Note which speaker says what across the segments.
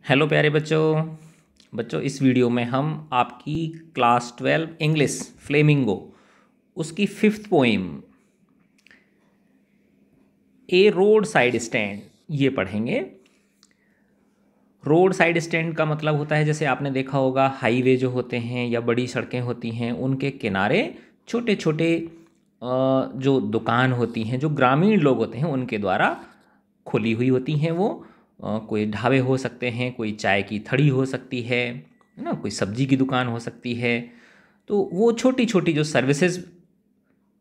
Speaker 1: Hello प्यारे बच्चों। इस वीडियो में हम आपकी क्लास 12 इंग्लिश फ्लेमिंगो उसकी फिफ्थ पोइम ए रोड साइड स्टैंड ये पढ़ेंगे। रोड साइड स्टैंड का मतलब होता है, जैसे आपने देखा होगा, हाईवे जो होते हैं या बड़ी सड़कें होती हैं उनके किनारे छोटे छोटे जो दुकान होती हैं, जो ग्रामीण लोग होते हैं उनके द्वारा खुली हुई होती हैं। वो कोई ढाबे हो सकते हैं, कोई चाय की थड़ी हो सकती है ना, कोई सब्जी की दुकान हो सकती है। तो वो छोटी छोटी जो सर्विसेज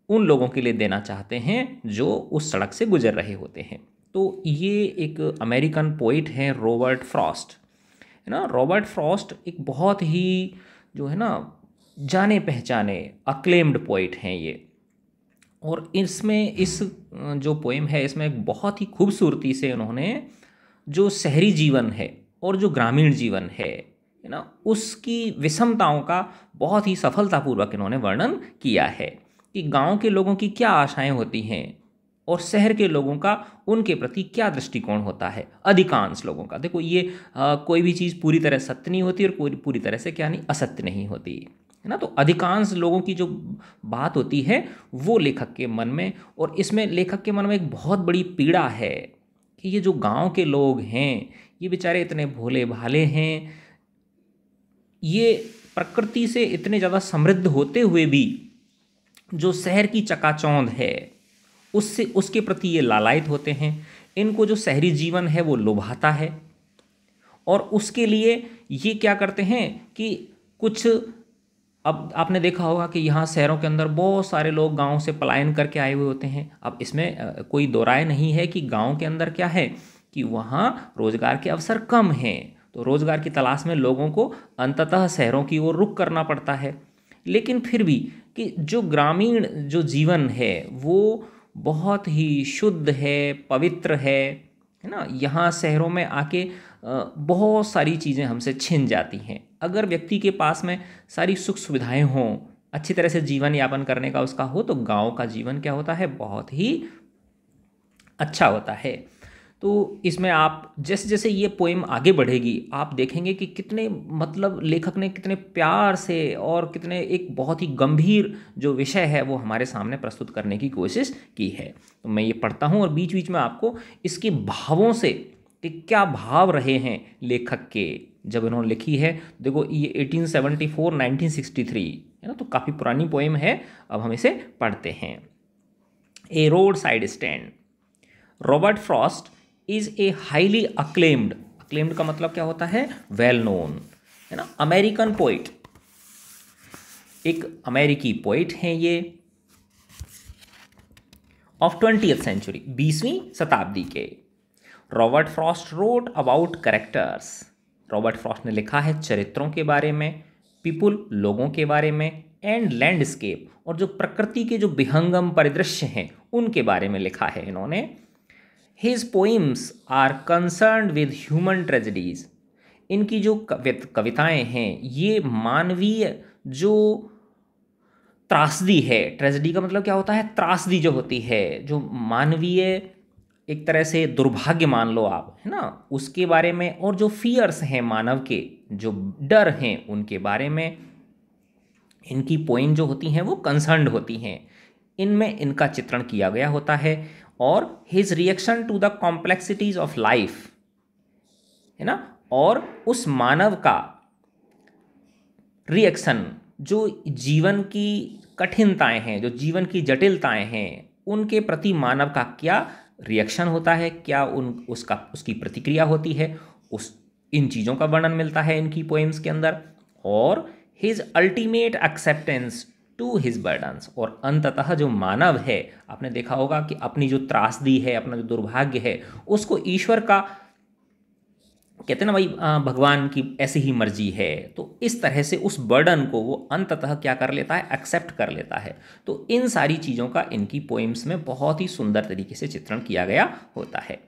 Speaker 1: उन लोगों के लिए देना चाहते हैं जो उस सड़क से गुजर रहे होते हैं। तो ये एक अमेरिकन पोइट हैं, रॉबर्ट फ्रॉस्ट, है ना। रॉबर्ट फ्रॉस्ट एक बहुत ही जो है ना जाने पहचाने अक्लेम्ड पोइट हैं ये। और इसमें इस जो पोएम है इसमें एक बहुत ही खूबसूरती से उन्होंने जो शहरी जीवन है और जो ग्रामीण जीवन है ना, उसकी विषमताओं का बहुत ही सफलतापूर्वक इन्होंने वर्णन किया है कि गांव के लोगों की क्या आशाएं होती हैं और शहर के लोगों का उनके प्रति क्या दृष्टिकोण होता है। अधिकांश लोगों का, देखो ये कोई भी चीज़ पूरी तरह सत्य नहीं होती और कोई पूरी तरह से क्या नहीं, असत्य नहीं होती, है ना। तो अधिकांश लोगों की जो बात होती है वो लेखक के मन में, और इसमें लेखक के मन में एक बहुत बड़ी पीड़ा है कि ये जो गांव के लोग हैं ये बेचारे इतने भोले भाले हैं, ये प्रकृति से इतने ज़्यादा समृद्ध होते हुए भी जो शहर की चकाचौंध है उससे उसके प्रति ये लालायित होते हैं। इनको जो शहरी जीवन है वो लुभाता है, और उसके लिए ये क्या करते हैं कि कुछ, अब आपने देखा होगा कि यहाँ शहरों के अंदर बहुत सारे लोग गांव से पलायन करके आए हुए होते हैं। अब इसमें कोई दो राय नहीं है कि गांव के अंदर क्या है कि वहाँ रोजगार के अवसर कम हैं, तो रोजगार की तलाश में लोगों को अंततः शहरों की ओर रुख करना पड़ता है। लेकिन फिर भी कि जो ग्रामीण जो जीवन है वो बहुत ही शुद्ध है, पवित्र है ना। यहाँ शहरों में आके बहुत सारी चीज़ें हमसे छिन जाती हैं। अगर व्यक्ति के पास में सारी सुख सुविधाएं हों, अच्छी तरह से जीवन यापन करने का उसका हो, तो गांव का जीवन क्या होता है, बहुत ही अच्छा होता है। तो इसमें आप जैसे जैसे ये पोएम आगे बढ़ेगी आप देखेंगे कि कितने मतलब लेखक ने कितने प्यार से और कितने एक बहुत ही गंभीर जो विषय है वो हमारे सामने प्रस्तुत करने की कोशिश की है। तो मैं ये पढ़ता हूँ और बीच बीच में आपको इसके भावों से कि क्या भाव रहे हैं लेखक के जब इन्होंने लिखी है। देखो ये 1874 1963 है ना, तो काफ़ी पुरानी पोएम है। अब हम इसे पढ़ते हैं। A roadside stand. Robert Frost is a highly acclaimed, acclaimed का मतलब क्या होता है, वेल नोन, है ना, अमेरिकन पोइट। एक अमेरिकी पोइट हैं ये, ऑफ 20th सेंचुरी, 20वीं शताब्दी के। Robert Frost wrote about characters. Robert Frost ने लिखा है चरित्रों के बारे में, पीपुल लोगों के बारे में, एंड लैंडस्केप और जो प्रकृति के जो विहंगम परिदृश्य हैं उनके बारे में लिखा है इन्होंने। His poems are concerned with human tragedies. इनकी जो कविताएं हैं ये मानवीय जो त्रासदी है, ट्रेजेडी का मतलब क्या होता है, त्रासदी जो होती है, जो मानवीय एक तरह से दुर्भाग्य मान लो आप, है ना, उसके बारे में, और जो फियर्स हैं मानव के, जो डर हैं उनके बारे में इनकी पोइम जो होती हैं वो कंसर्न्ड होती हैं। इनमें इनका चित्रण किया गया होता है। और his reaction to the complexities of life, है ना, और उस मानव का रिएक्शन, जो जीवन की कठिनताएं हैं, जो जीवन की जटिलताएं हैं, उनके प्रति मानव का क्या रिएक्शन होता है, क्या उसकी प्रतिक्रिया होती है, उस इन चीज़ों का वर्णन मिलता है इनकी पोएम्स के अंदर। और his ultimate acceptance to his burdens, और अंततः जो मानव है, आपने देखा होगा कि अपनी जो त्रासदी है, अपना जो दुर्भाग्य है, उसको ईश्वर का, कहते हैं ना भाई, भगवान की ऐसी ही मर्जी है, तो इस तरह से उस बर्डन को वो अंततः क्या कर लेता है, एक्सेप्ट कर लेता है। तो इन सारी चीज़ों का इनकी पोइम्स में बहुत ही सुंदर तरीके से चित्रण किया गया होता है।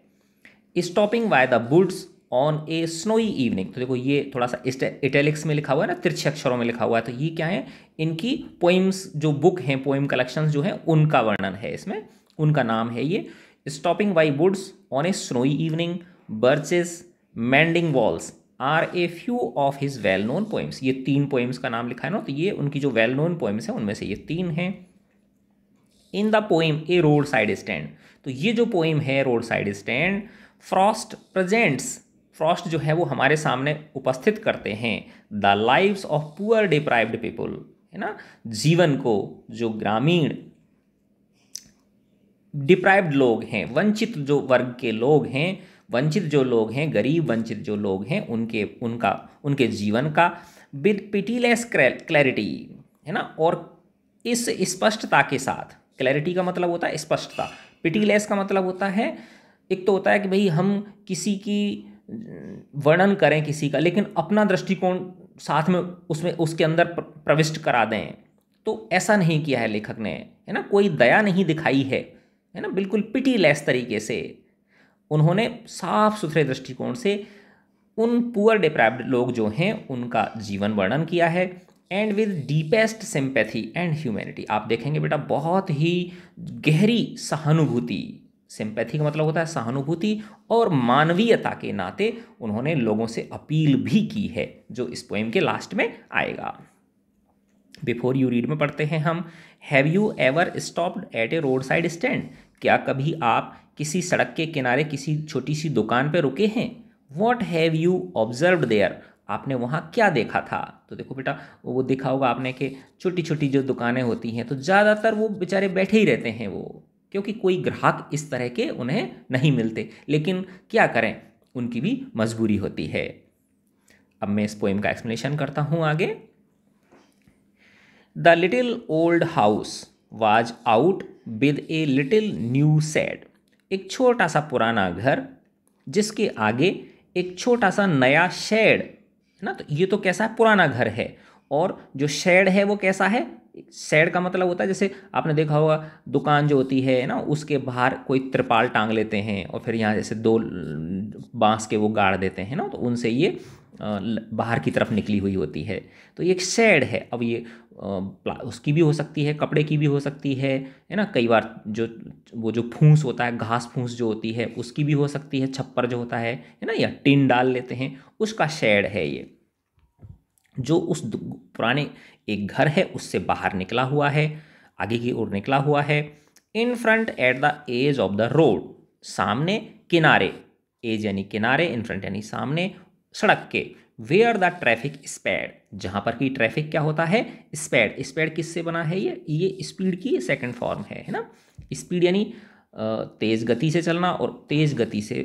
Speaker 1: Stopping by the woods on a snowy evening. तो देखो ये थोड़ा सा इटैलिक्स में लिखा हुआ है ना, तिरछे अक्षरों में लिखा हुआ है, तो ये क्या है, इनकी पोइम्स जो बुक हैं, पोइम कलेक्शंस जो हैं उनका वर्णन है इसमें, उनका नाम है ये। Stopping by woods on a snowy evening, birches, mending walls are a few of his well known poems. ये 3 पोएम्स का नाम लिखा है ना, तो ये उनकी जो वेल नोन पोएम्स हैं उनमें से ये 3 हैं। In the poem A roadside stand, तो ये जो पोएम है road side stand, Frost presents, Frost जो है वो हमारे सामने उपस्थित करते हैं the lives of poor deprived people, है ना, जीवन को जो ग्रामीण डिप्राइव्ड लोग हैं, वंचित जो वर्ग के लोग हैं, वंचित जो लोग हैं, गरीब वंचित जो लोग हैं, उनके जीवन का विद पिटीलेस क्लैरिटी, है ना, और इस स्पष्टता के साथ, क्लैरिटी का मतलब होता है स्पष्टता, पिटीलेस का मतलब होता है, एक तो होता है कि भाई हम किसी की वर्णन करें किसी का, लेकिन अपना दृष्टिकोण साथ में उसमें उसके अंदर प्रविष्ट करा दें, तो ऐसा नहीं किया है लेखक ने, है ना, कोई दया नहीं दिखाई है ना, बिल्कुल पिटीलेस तरीके से उन्होंने साफ सुथरे दृष्टिकोण से उन पुअर डिप्राइव्ड लोग जो हैं उनका जीवन वर्णन किया है, and with deepest sympathy and humanity. आप देखेंगे बेटा बहुत ही गहरी सहानुभूति, सिंपैथी का मतलब होता है सहानुभूति, और मानवीयता के नाते उन्होंने लोगों से अपील भी की है, जो इस पोएम के लास्ट में आएगा। बिफोर यू रीड में पढ़ते हैं हम, have you ever stopped at A roadside stand, क्या कभी आप किसी सड़क के किनारे किसी छोटी सी दुकान पर रुके हैं? What have you observed there, आपने वहाँ क्या देखा था? तो देखो बेटा वो देखा होगा आपने कि छोटी छोटी जो दुकानें होती हैं तो ज़्यादातर वो बेचारे बैठे ही रहते हैं, वो क्योंकि कोई ग्राहक इस तरह के उन्हें नहीं मिलते, लेकिन क्या करें उनकी भी मजबूरी होती है। अब मैं इस पोएम का एक्सप्लेनेशन करता हूँ आगे। The little old house was out with a little new shed, एक छोटा सा पुराना घर जिसके आगे एक छोटा सा नया शेड, है ना, तो ये तो कैसा है, पुराना घर है, और जो शेड है वो कैसा है, शेड का मतलब होता है जैसे आपने देखा होगा दुकान जो होती है ना उसके बाहर कोई त्रिपाल टांग लेते हैं और फिर यहाँ जैसे 2 बांस के वो गाड़ देते हैं ना, तो उनसे ये बाहर की तरफ निकली हुई होती है, तो ये एक शेड है। अब ये उसकी भी हो सकती है, कपड़े की भी हो सकती है ना, कई बार जो फूंस होता है, घास फूंस जो होती है उसकी भी हो सकती है, छप्पर जो होता है ना, या टिन डाल लेते हैं, उसका शेड है ये, जो उस पुराने एक घर है उससे बाहर निकला हुआ है, आगे की ओर निकला हुआ है। In front at the edge of the road, सामने किनारे, एज यानी किनारे, इन फ्रंट यानी सामने सड़क के, वेयर द ट्रैफिक स्पैड, जहां पर कि ट्रैफिक क्या होता है, स्पैड, स्पैड किससे बना है, ये स्पीड की सेकंड फॉर्म है ना, स्पीड यानी तेज गति से चलना, और तेज गति से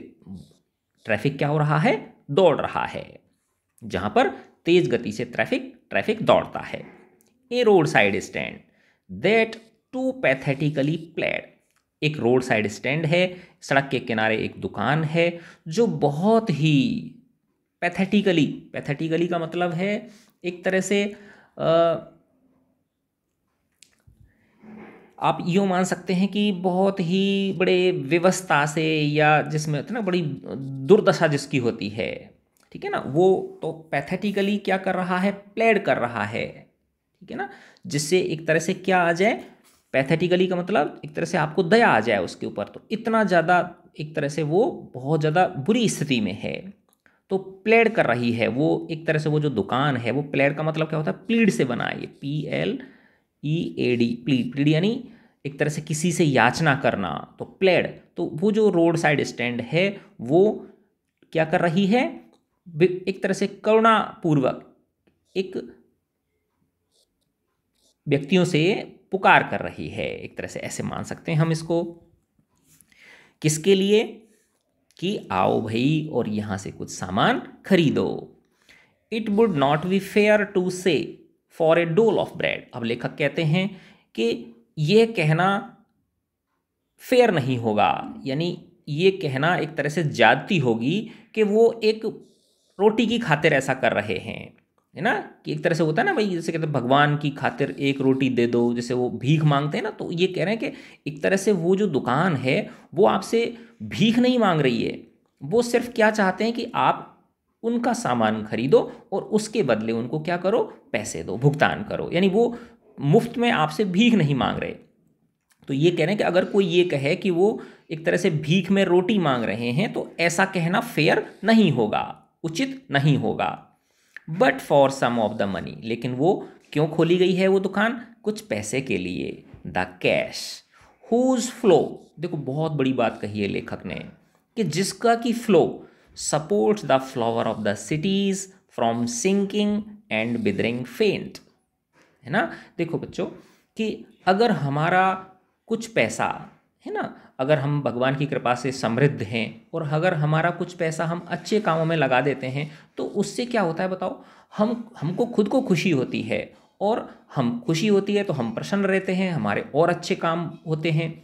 Speaker 1: ट्रैफिक क्या हो रहा है, दौड़ रहा है, जहां पर तेज गति से ट्रैफिक दौड़ता है। A roadside stand that too pathetically pled, एक रोड साइड स्टैंड है, सड़क के किनारे एक दुकान है जो बहुत ही पैथेटिकली का मतलब है एक तरह से आप यूँ मान सकते हैं कि बहुत ही बड़े व्यवस्था से, या जिसमें होता है ना बड़ी दुर्दशा जिसकी होती है, ठीक है ना, वो तो पैथेटिकली क्या कर रहा है, प्लेड कर रहा है, ठीक है ना, जिससे एक तरह से क्या आ जाए, पैथेटिकली का मतलब एक तरह से आपको दया आ जाए उसके ऊपर, तो इतना ज़्यादा एक तरह से वो बहुत ज़्यादा बुरी स्थिति में है, तो प्लेड कर रही है वो, एक तरह से वो जो दुकान है वो, प्लेड का मतलब क्या होता है, प्लीड से बना है, ये PLEAD, प्लीड यानी एक तरह से किसी से याचना करना, तो प्लेड, तो वो जो रोड साइड स्टैंड है वो क्या कर रही है, एक तरह से करुणापूर्वक एक व्यक्तियों से पुकार कर रही है, एक तरह से ऐसे मान सकते हैं हम इसको, किसके लिए, कि आओ भाई और यहाँ से कुछ सामान खरीदो। It would not be fair to say for a dole of bread, अब लेखक कहते हैं कि ये कहना फेयर नहीं होगा, यानी ये कहना एक तरह से ज्यादती होगी कि वो एक रोटी की खातिर ऐसा कर रहे हैं, है ना, कि एक तरह से होता है ना भाई, जैसे कहते हैं भगवान की खातिर एक रोटी दे दो, जैसे वो भीख मांगते हैं ना, तो ये कह रहे हैं कि एक तरह से वो जो दुकान है वो आपसे भीख नहीं मांग रही है, वो सिर्फ क्या चाहते हैं कि आप उनका सामान खरीदो और उसके बदले उनको क्या करो, पैसे दो, भुगतान करो, यानी वो मुफ्त में आपसे भीख नहीं मांग रहे। तो ये कह रहे हैं कि अगर कोई ये कहे कि वो एक तरह से भीख में रोटी मांग रहे हैं तो ऐसा कहना फेयर नहीं होगा, उचित नहीं होगा। But for some of the money, लेकिन वो क्यों खोली गई है वो दुकान? कुछ पैसे के लिए। द कैश हुज फ्लो, देखो बहुत बड़ी बात कही है लेखक ने, कि जिसका की flow supports the flower of the cities from sinking and withering faint, है ना। देखो बच्चों कि अगर हमारा कुछ पैसा, है ना, अगर हम भगवान की कृपा से समृद्ध हैं और अगर हमारा कुछ पैसा हम अच्छे कामों में लगा देते हैं तो उससे क्या होता है बताओ? हमको खुद को खुशी होती है, और हम खुशी होती है तो हम प्रसन्न रहते हैं, हमारे और अच्छे काम होते हैं,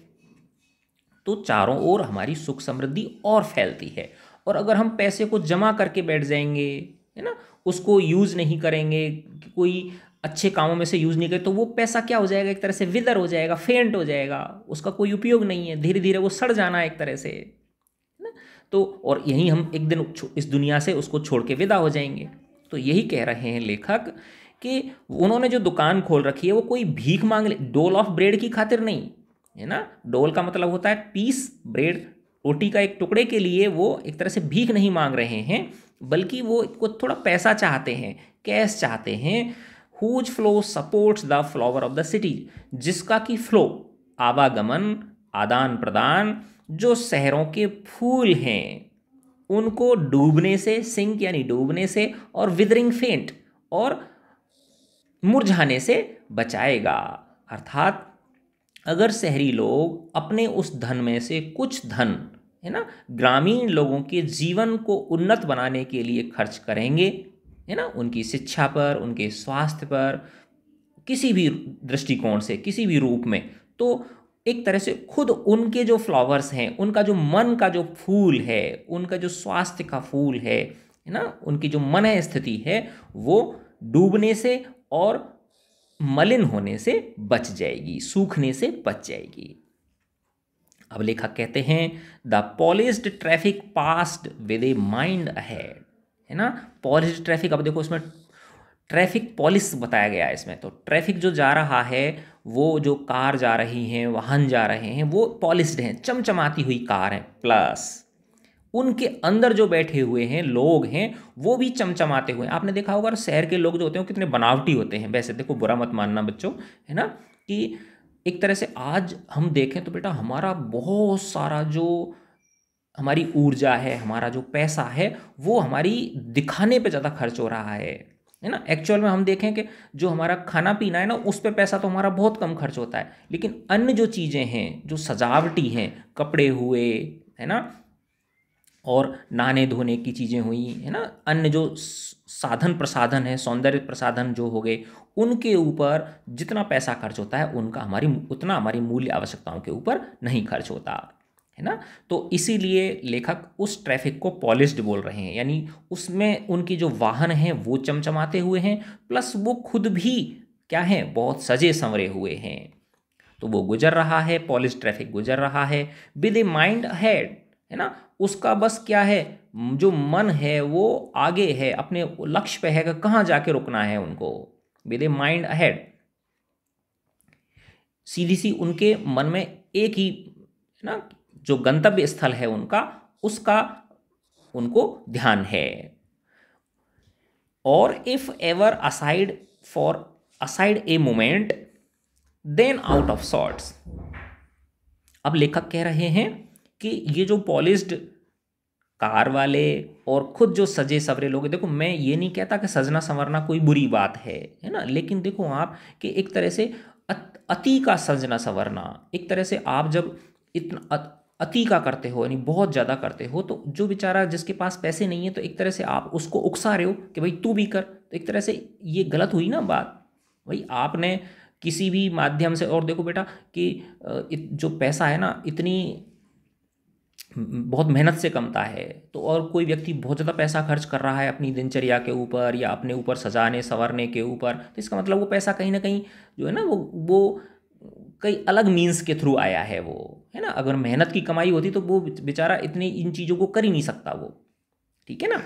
Speaker 1: तो चारों ओर हमारी सुख समृद्धि और फैलती है। और अगर हम पैसे को जमा करके बैठ जाएंगे, है ना, उसको यूज़ नहीं करेंगे, कोई अच्छे कामों में से यूज़ नहीं करें, तो वो पैसा क्या हो जाएगा? एक तरह से विदर हो जाएगा, फेंट हो जाएगा, उसका कोई उपयोग नहीं है, धीरे धीरे वो सड़ जाना है एक तरह से, है ना। तो और यही हम एक दिन इस दुनिया से उसको छोड़ के विदा हो जाएंगे। तो यही कह रहे हैं लेखक कि उन्होंने जो दुकान खोल रखी है वो कोई भीख मांग ले, डोल ऑफ ब्रेड की खातिर नहीं, है ना। डोल का मतलब होता है पीस, ब्रेड रोटी का एक टुकड़े के लिए वो एक तरह से भीख नहीं मांग रहे हैं, बल्कि वो थोड़ा पैसा चाहते हैं, कैश चाहते हैं। Whose flow supports the flower of the city, जिसका की फ्लो आवागमन, आदान प्रदान, जो शहरों के फूल हैं उनको डूबने से, सिंक यानी डूबने से, और विदरिंग फेंट और मुरझाने से बचाएगा। अर्थात अगर शहरी लोग अपने उस धन में से कुछ धन, है ना, ग्रामीण लोगों के जीवन को उन्नत बनाने के लिए खर्च करेंगे, है ना, उनकी शिक्षा पर, उनके स्वास्थ्य पर, किसी भी दृष्टिकोण से, किसी भी रूप में, तो एक तरह से खुद उनके जो फ्लावर्स हैं, उनका जो मन का जो फूल है, उनका जो स्वास्थ्य का फूल है ना, उनकी जो मन स्थिति है वो डूबने से और मलिन होने से बच जाएगी, सूखने से बच जाएगी। अब लेखक कहते हैं the polished traffic passed with a mind ahead, है ना। पॉलिश्ड ट्रैफिक, अब देखो इसमें ट्रैफिक पॉलिश बताया गया है इसमें, तो ट्रैफिक जो जा रहा है, वो जो कार जा रही हैं, वाहन जा रहे हैं, वो पॉलिश्ड हैं, चमचमाती हुई कार हैं, प्लस उनके अंदर जो बैठे हुए हैं लोग हैं वो भी चमचमाते हुए हैं। आपने देखा होगा शहर के लोग जो होते हैं वो कितने बनावटी होते हैं। वैसे देखो, बुरा मत मानना बच्चों, है ना, कि एक तरह से आज हम देखें तो बेटा हमारा बहुत सारा जो हमारी ऊर्जा है, हमारा जो पैसा है, वो हमारी दिखाने पे ज़्यादा खर्च हो रहा है ना। एक्चुअल में हम देखें कि जो हमारा खाना पीना है ना, उस पर पैसा तो हमारा बहुत कम खर्च होता है, लेकिन अन्य जो चीज़ें हैं, जो सजावटी हैं, कपड़े हुए, है ना, और नहाने धोने की चीज़ें हुई, है ना, अन्य जो साधन प्रसाधन है, सौंदर्य प्रसाधन जो हो गए, उनके ऊपर जितना पैसा खर्च होता है उनका उतना हमारी मूल्य आवश्यकताओं के ऊपर नहीं खर्च होता, है ना। तो इसीलिए लेखक उस ट्रैफिक को पॉलिश्ड बोल रहे हैं, यानी उसमें उनकी जो वाहन हैं वो चमचमाते हुए हैं, प्लस वो खुद भी क्या है, बहुत सजे संवरे हुए हैं। तो वो गुजर रहा है, पॉलिश ट्रैफिक गुजर रहा है विद ए माइंड अहेड, है ना। उसका बस क्या है, जो मन है वो आगे है, अपने लक्ष्य पे है कि कहाँ जाके रुकना है उनको, विद ए माइंड अहेड। सीधी सी उनके मन में एक ही, है ना, जो गंतव्य स्थल है उनका, उसका उनको ध्यान है। और if ever aside a moment then out of sorts. अब लेखक कह रहे हैं कि ये जो पॉलिश्ड कार वाले और खुद जो सजे सवरे लोग, देखो मैं ये नहीं कहता कि सजना संवरना कोई बुरी बात है ना, लेकिन देखो आप कि एक तरह से अति का सजना संवरना, एक तरह से आप जब इतना अति का करते हो, यानी बहुत ज़्यादा करते हो, तो जो बेचारा जिसके पास पैसे नहीं है, तो एक तरह से आप उसको उकसा रहे हो कि भाई तू भी कर, तो एक तरह से ये गलत हुई ना बात। भाई आपने किसी भी माध्यम से, और देखो बेटा कि जो पैसा है ना, इतनी बहुत मेहनत से कमता है, तो और कोई व्यक्ति बहुत ज़्यादा पैसा खर्च कर रहा है अपनी दिनचर्या के ऊपर या अपने ऊपर सजाने संवरने के ऊपर, तो इसका मतलब वो पैसा कहीं ना कहीं जो है ना, वो कई अलग मीन्स के थ्रू आया है वो, है ना। अगर मेहनत की कमाई होती तो वो बेचारा इतनी इन चीज़ों को कर ही नहीं सकता वो, ठीक है ना।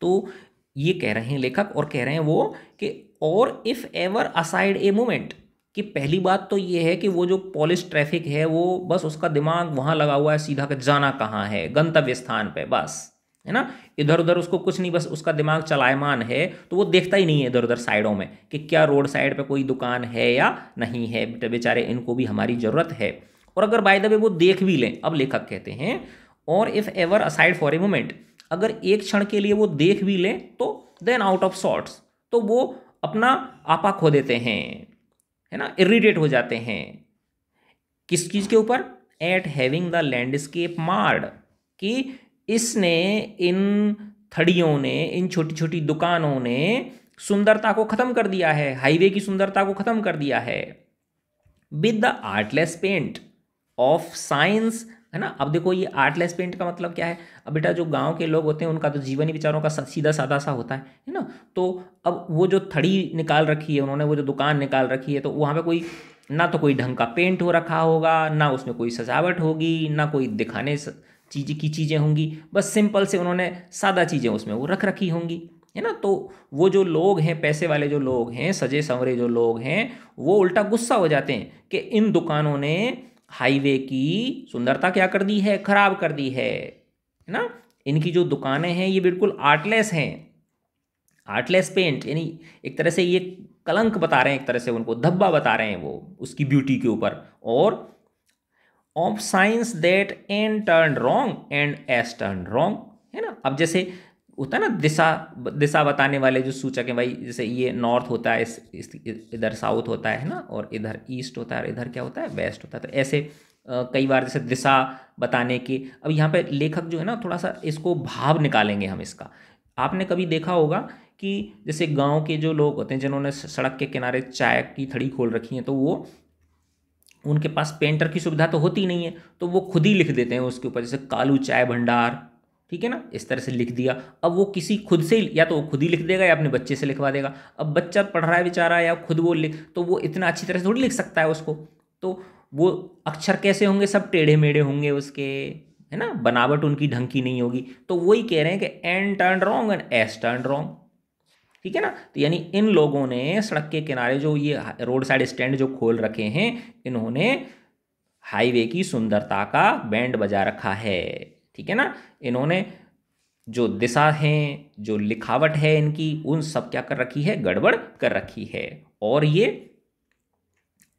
Speaker 1: तो ये कह रहे हैं लेखक, और कह रहे हैं वो कि और if ever aside a moment, कि पहली बात तो ये है कि वो जो पॉलिश ट्रैफिक है वो बस उसका दिमाग वहाँ लगा हुआ है सीधा, कि जाना कहाँ है, गंतव्य स्थान पे बस, है ना। इधर उधर उसको कुछ नहीं, बस उसका दिमाग चलायमान है, तो वो देखता ही नहीं है इधर उधर साइडों में कि क्या रोड साइड पे कोई दुकान है या नहीं है, बेचारे इनको भी हमारी ज़रूरत है। और अगर बाय द वे वो देख भी लें, अब लेखक कहते हैं, और if ever aside for a moment, अगर एक क्षण के लिए वो देख भी लें तो देन आउट ऑफ सॉर्ट्स, तो वो अपना आपा खो देते हैं, है ना, इरिटेट हो जाते हैं। किस चीज़ के ऊपर? एट हैविंग द लैंडस्केप मार्ड, कि इसने, इन थड़ियों ने, इन छोटी छोटी दुकानों ने सुंदरता को ख़त्म कर दिया है, हाईवे की सुंदरता को ख़त्म कर दिया है। With the artless paint of science, है ना। अब देखो ये आर्टलेस पेंट का मतलब क्या है? अब बेटा जो गांव के लोग होते हैं उनका तो जीवन ही बेचारों का सीधा सादा सा होता है ना। तो अब वो जो थड़ी निकाल रखी है उन्होंने, वो जो दुकान निकाल रखी है, तो वहाँ पे कोई ना तो कोई ढंग का पेंट हो रखा होगा, ना उसमें कोई सजावट होगी, ना कोई दिखाने चीज़ की चीज़ें होंगी, बस सिंपल से उन्होंने सादा चीज़ें उसमें वो रख रखी होंगी, है ना। तो वो जो लोग हैं, पैसे वाले जो लोग हैं, सजे संवरे जो लोग हैं, वो उल्टा गुस्सा हो जाते हैं कि इन दुकानों ने हाईवे की सुंदरता क्या कर दी है? खराब कर दी है ना। इनकी जो दुकानें हैं ये बिल्कुल आर्टलेस हैं, आर्टलेस पेंट, यानी एक तरह से ये कलंक बता रहे हैं, एक तरह से उनको धब्बा बता रहे हैं वो उसकी ब्यूटी के ऊपर। और of science that N turn wrong and S turn wrong, है ना। अब जैसे होता है ना दिशा, दिशा बताने वाले जो सूचक हैं भाई, जैसे ये नॉर्थ होता है, इधर साउथ होता है ना, और इधर ईस्ट होता है, और इधर क्या होता है? वेस्ट होता है। तो ऐसे कई बार जैसे दिशा बताने के, अब यहाँ पे लेखक जो है ना थोड़ा सा इसको भाव निकालेंगे हम इसका। आपने कभी देखा होगा कि जैसे गांव के जो लोग होते हैं जिन्होंने सड़क के किनारे चाय की थड़ी खोल रखी है, तो वो, उनके पास पेंटर की सुविधा तो होती नहीं है, तो वो खुद ही लिख देते हैं उसके ऊपर, जैसे कालू चाय भंडार, ठीक है ना, इस तरह से लिख दिया। अब वो किसी खुद से या तो वो खुद ही लिख देगा या अपने बच्चे से लिखवा देगा। अब बच्चा पढ़ रहा है बेचारा, या खुद वो लिख, तो वो इतना अच्छी तरह से थोड़ी लिख सकता है उसको, तो वो अक्षर कैसे होंगे? सब टेढ़े मेढ़े होंगे उसके, है ना, बनावट उनकी ढंग की नहीं होगी। तो वही कह रहे हैं कि N turn wrong and S turn wrong, ठीक है ना। तो यानी इन लोगों ने सड़क के किनारे जो ये रोड साइड स्टैंड जो खोल रखे हैं, इन्होंने हाईवे की सुंदरता का बैंड बजा रखा है, ठीक है ना। इन्होंने जो दिशा है, जो लिखावट है इनकी, उन सब क्या कर रखी है? गड़बड़ कर रखी है। और ये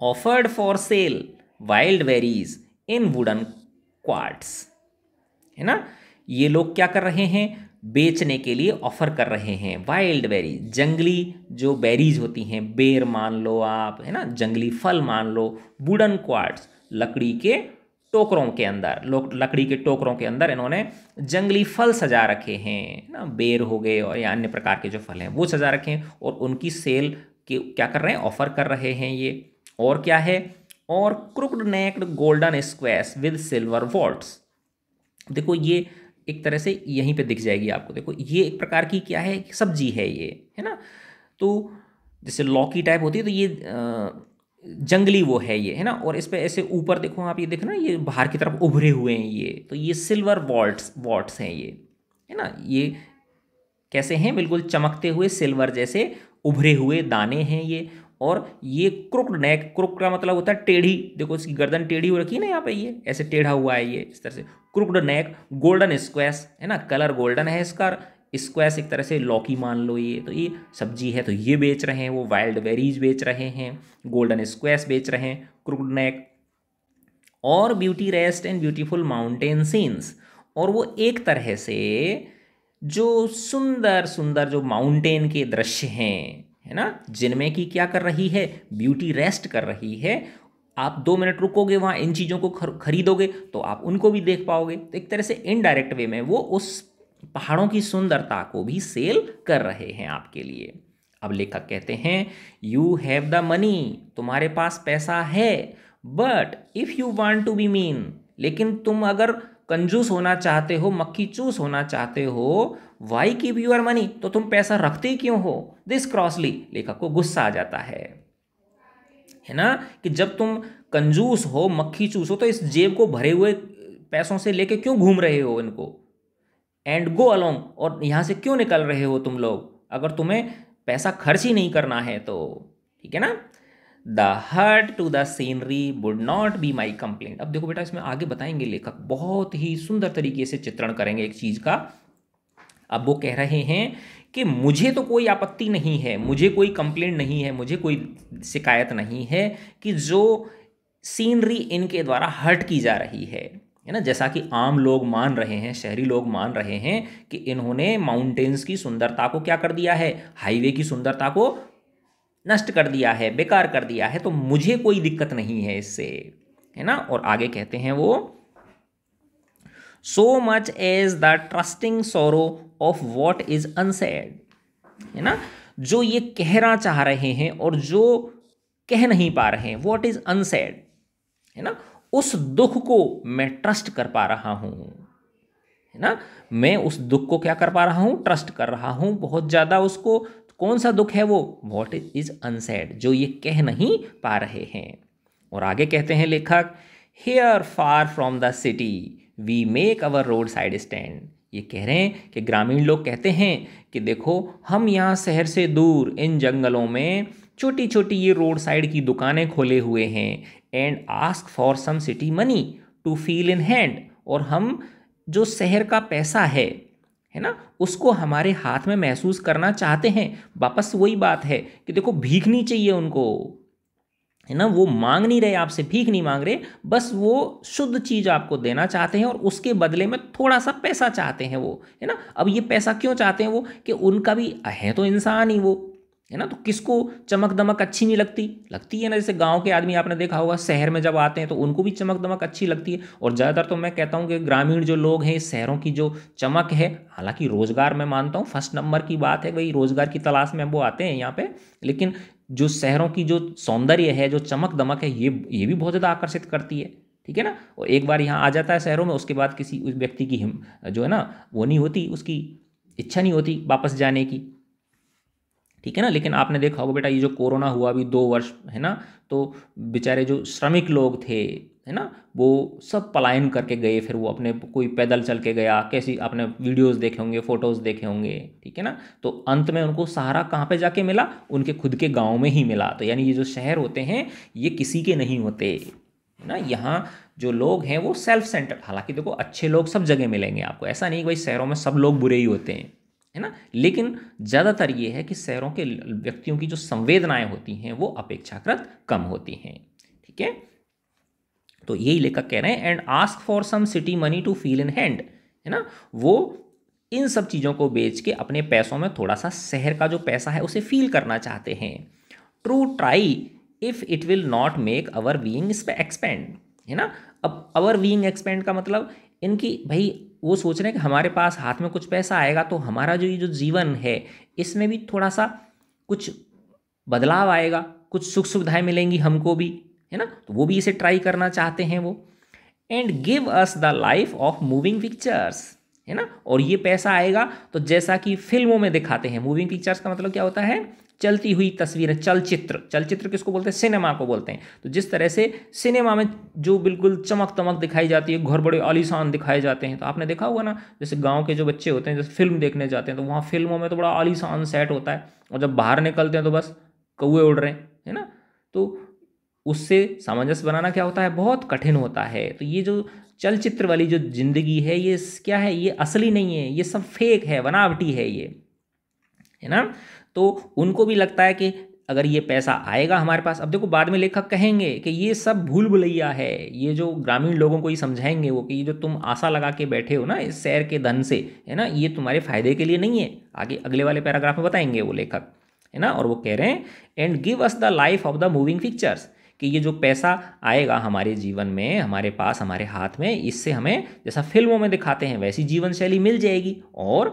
Speaker 1: offered for sale wild varies in wooden quartz, है ना। ये लोग क्या कर रहे हैं? बेचने के लिए ऑफर कर रहे हैं वाइल्ड बेरीज, जंगली जो बेरीज होती हैं, बेर मान लो आप, है ना, जंगली फल मान लो। वुडन क्वार्ट्स, लकड़ी के टोकरों के अंदर, लकड़ी के टोकरों के अंदर इन्होंने जंगली फल सजा रखे हैं ना, बेर हो गए और या अन्य प्रकार के जो फल हैं वो सजा रखे हैं, और उनकी सेल के क्या कर रहे हैं? ऑफर कर रहे हैं ये। और क्या है? और crooked necked golden squash with silver warts. देखो ये एक तरह से यहीं पे दिख जाएगी आपको, देखो ये एक प्रकार की क्या है? सब्जी है ये, है ना। तो जैसे लौकी टाइप होती है, तो ये जंगली वो है ये, है ना। और इस पे ऐसे ऊपर देखो आप, ये देखो ना, ये बाहर की तरफ उभरे हुए हैं ये, तो ये सिल्वर वॉल्ट्स वॉट्स हैं ये, है ना। ये कैसे हैं? बिल्कुल चमकते हुए सिल्वर जैसे उभरे हुए दाने हैं ये। और ये क्रुक्ड नेक, क्रुक का मतलब होता है टेढ़ी, देखो इसकी गर्दन टेढ़ी हो रखी है ना यहाँ पे, ये ऐसे टेढ़ा हुआ है ये इस तरह से। क्रुक्ड नेक, गोल्डन स्क्वैश, है ना, कलर गोल्डन है इसका। स्क्वैश एक तरह से लौकी मान लो ये, तो ये सब्जी है, तो ये बेच रहे हैं वो, वाइल्ड बेरीज बेच रहे हैं, गोल्डन स्क्वैश बेच रहे हैं, क्रुक्ड नेक। और beauty rest and beautiful mountain scenes, और वो एक तरह से जो सुंदर सुंदर जो माउंटेन के दृश्य हैं, है ना, जिनमें की क्या कर रही है? ब्यूटी रेस्ट कर रही है। आप 2 मिनट रुकोगे वहाँ, इन चीज़ों को खरीदोगे तो आप उनको भी देख पाओगे। तो एक तरह से इनडायरेक्ट वे में वो उस पहाड़ों की सुंदरता को भी सेल कर रहे हैं आपके लिए। अब लेखक कहते हैं, यू हैव द मनी, तुम्हारे पास पैसा है, but if you want to be mean, लेकिन तुम अगर कंजूस होना चाहते हो, मक्खी चूस होना चाहते हो, वाई कीप यूर मनी, तो तुम पैसा रखते ही क्यों हो? दिस क्रॉसली, लेखक को गुस्सा आ जाता है ना, कि जब तुम कंजूस हो, मक्खी चूस हो, तो इस जेब को भरे हुए पैसों से लेके क्यों घूम रहे हो इनको? एंड गो अलोंग, और यहाँ से क्यों निकल रहे हो तुम लोग, अगर तुम्हें पैसा खर्च ही नहीं करना है तो, ठीक है ना। The hurt to the scenery would not be my complaint. अब देखो बेटा, इसमें आगे बताएंगे लेखक, बहुत ही सुंदर तरीके से चित्रण करेंगे एक चीज़ का, अब वो कह रहे हैं कि मुझे तो कोई आपत्ति नहीं है, मुझे कोई कंप्लेंट नहीं है, मुझे कोई शिकायत नहीं है कि जो सीनरी इनके द्वारा हर्ट की जा रही है ना। जैसा कि आम लोग मान रहे हैं, शहरी लोग मान रहे हैं कि इन्होंने माउंटेन्स की सुंदरता को क्या कर दिया है, हाईवे की सुंदरता को नष्ट कर दिया है, बेकार कर दिया है, तो मुझे कोई दिक्कत नहीं है इससे, है ना। और आगे कहते हैं वो, so much as the trusting sorrow of what is unsaid, है ना। जो ये कहना चाह रहे हैं और जो कह नहीं पा रहे हैं, वॉट इज अनसेड, है ना, उस दुख को मैं ट्रस्ट कर पा रहा हूं, है ना। मैं उस दुख को क्या कर पा रहा हूं, ट्रस्ट कर रहा हूं बहुत ज्यादा उसको। कौन सा दुख है वो, वॉट इज अनसेड, जो ये कह नहीं पा रहे हैं। और आगे कहते हैं लेखक, here far from the city we make our roadside stand. ये कह रहे हैं कि ग्रामीण लोग कहते हैं कि देखो हम यहाँ शहर से दूर इन जंगलों में छोटी छोटी ये रोड साइड की दुकानें खोले हुए हैं, and ask for some city money to feel in hand, और हम जो शहर का पैसा है ना, उसको हमारे हाथ में महसूस करना चाहते हैं। वापस वही बात है कि देखो भीख नहीं चाहिए उनको, है ना, वो मांग नहीं रहे आपसे, भीख नहीं मांग रहे, बस वो शुद्ध चीज आपको देना चाहते हैं और उसके बदले में थोड़ा सा पैसा चाहते हैं वो, है ना। अब ये पैसा क्यों चाहते हैं वो, कि उनका भी है तो इंसान ही वो, है ना। तो किसको चमक दमक अच्छी नहीं लगती, लगती है ना। जैसे गांव के आदमी आपने देखा होगा शहर में जब आते हैं तो उनको भी चमक दमक अच्छी लगती है। और ज़्यादातर तो मैं कहता हूँ कि ग्रामीण जो लोग हैं, शहरों की जो चमक है, हालांकि रोजगार मैं मानता हूँ फर्स्ट नंबर की बात है, भाई रोजगार की तलाश में वो आते हैं यहाँ पे, लेकिन जो शहरों की जो सौंदर्य है, जो चमक दमक है, ये भी बहुत ज़्यादा आकर्षित करती है, ठीक है ना। और एक बार यहाँ आ जाता है शहरों में, उसके बाद किसी उस व्यक्ति की जो है ना वो नहीं होती, उसकी इच्छा नहीं होती वापस जाने की, ठीक है ना। लेकिन आपने देखा होगा बेटा, ये जो कोरोना हुआ अभी 2 वर्ष, है ना, तो बेचारे जो श्रमिक लोग थे, है ना, वो सब पलायन करके गए, फिर वो अपने कोई पैदल चल के गया, कैसी आपने वीडियोस देखे होंगे, फोटोज देखे होंगे, ठीक है ना। तो अंत में उनको सहारा कहाँ पे जाके मिला, उनके खुद के गांव में ही मिला। तो यानी ये जो शहर होते हैं ये किसी के नहीं होते, है ना। यहाँ जो लोग हैं वो सेल्फ सेंटर्ड, हालांकि देखो अच्छे लोग सब जगह मिलेंगे आपको, ऐसा नहीं भाई शहरों में सब लोग बुरे ही होते हैं, है ना। लेकिन ज़्यादातर ये है कि शहरों के व्यक्तियों की जो संवेदनाएं होती हैं वो अपेक्षाकृत कम होती हैं, ठीक है। तो यही लेखक कह रहे हैं, and ask for some city money to feel in hand, है ना। वो इन सब चीज़ों को बेच के अपने पैसों में थोड़ा सा शहर का जो पैसा है उसे फील करना चाहते हैं। True try if it will not make our being expand, है ना। अब अवर बीइंग एक्सपेंड का मतलब इनकी भाई वो सोच रहे हैं कि हमारे पास हाथ में कुछ पैसा आएगा तो हमारा जो ये जो जीवन है इसमें भी थोड़ा सा कुछ बदलाव आएगा, कुछ सुख सुविधाएं मिलेंगी हमको भी, है ना। तो वो भी इसे ट्राई करना चाहते हैं वो। And give us the life of moving pictures, है ना। और ये पैसा आएगा तो जैसा कि फिल्मों में दिखाते हैं, मूविंग पिक्चर्स का मतलब क्या होता है, चलती हुई तस्वीरें, चलचित्र। चलचित्र किसको बोलते हैं, सिनेमा को बोलते हैं। तो जिस तरह से सिनेमा में जो बिल्कुल चमक तमक दिखाई जाती है, घर बड़े आलीशान दिखाए जाते हैं, तो आपने देखा होगा ना, जैसे गांव के जो बच्चे होते हैं जैसे फिल्म देखने जाते हैं तो वहाँ फिल्मों में तो बड़ा आलीशान सेट होता है, और जब बाहर निकलते हैं तो बस कौए उड़ रहे हैं, है ना। तो उससे सामंजस्य बनाना क्या होता है, बहुत कठिन होता है। तो ये जो चलचित्र वाली जो जिंदगी है ये क्या है, ये असली नहीं है, ये सब फेक है, बनावटी है ये, है ना। तो उनको भी लगता है कि अगर ये पैसा आएगा हमारे पास, अब देखो बाद में लेखक कहेंगे कि ये सब भूल भुलैया है, ये जो ग्रामीण लोगों को ही समझाएंगे वो कि ये जो तुम आशा लगा के बैठे हो ना इस शहर के धन से, है ना, ये तुम्हारे फायदे के लिए नहीं है। आगे अगले वाले पैराग्राफ में बताएंगे वो लेखक, है ना। और वो कह रहे हैं, and give us the life of the moving pictures, कि ये जो पैसा आएगा हमारे जीवन में, हमारे पास, हमारे हाथ में, इससे हमें जैसा फिल्मों में दिखाते हैं वैसी जीवन शैली मिल जाएगी। और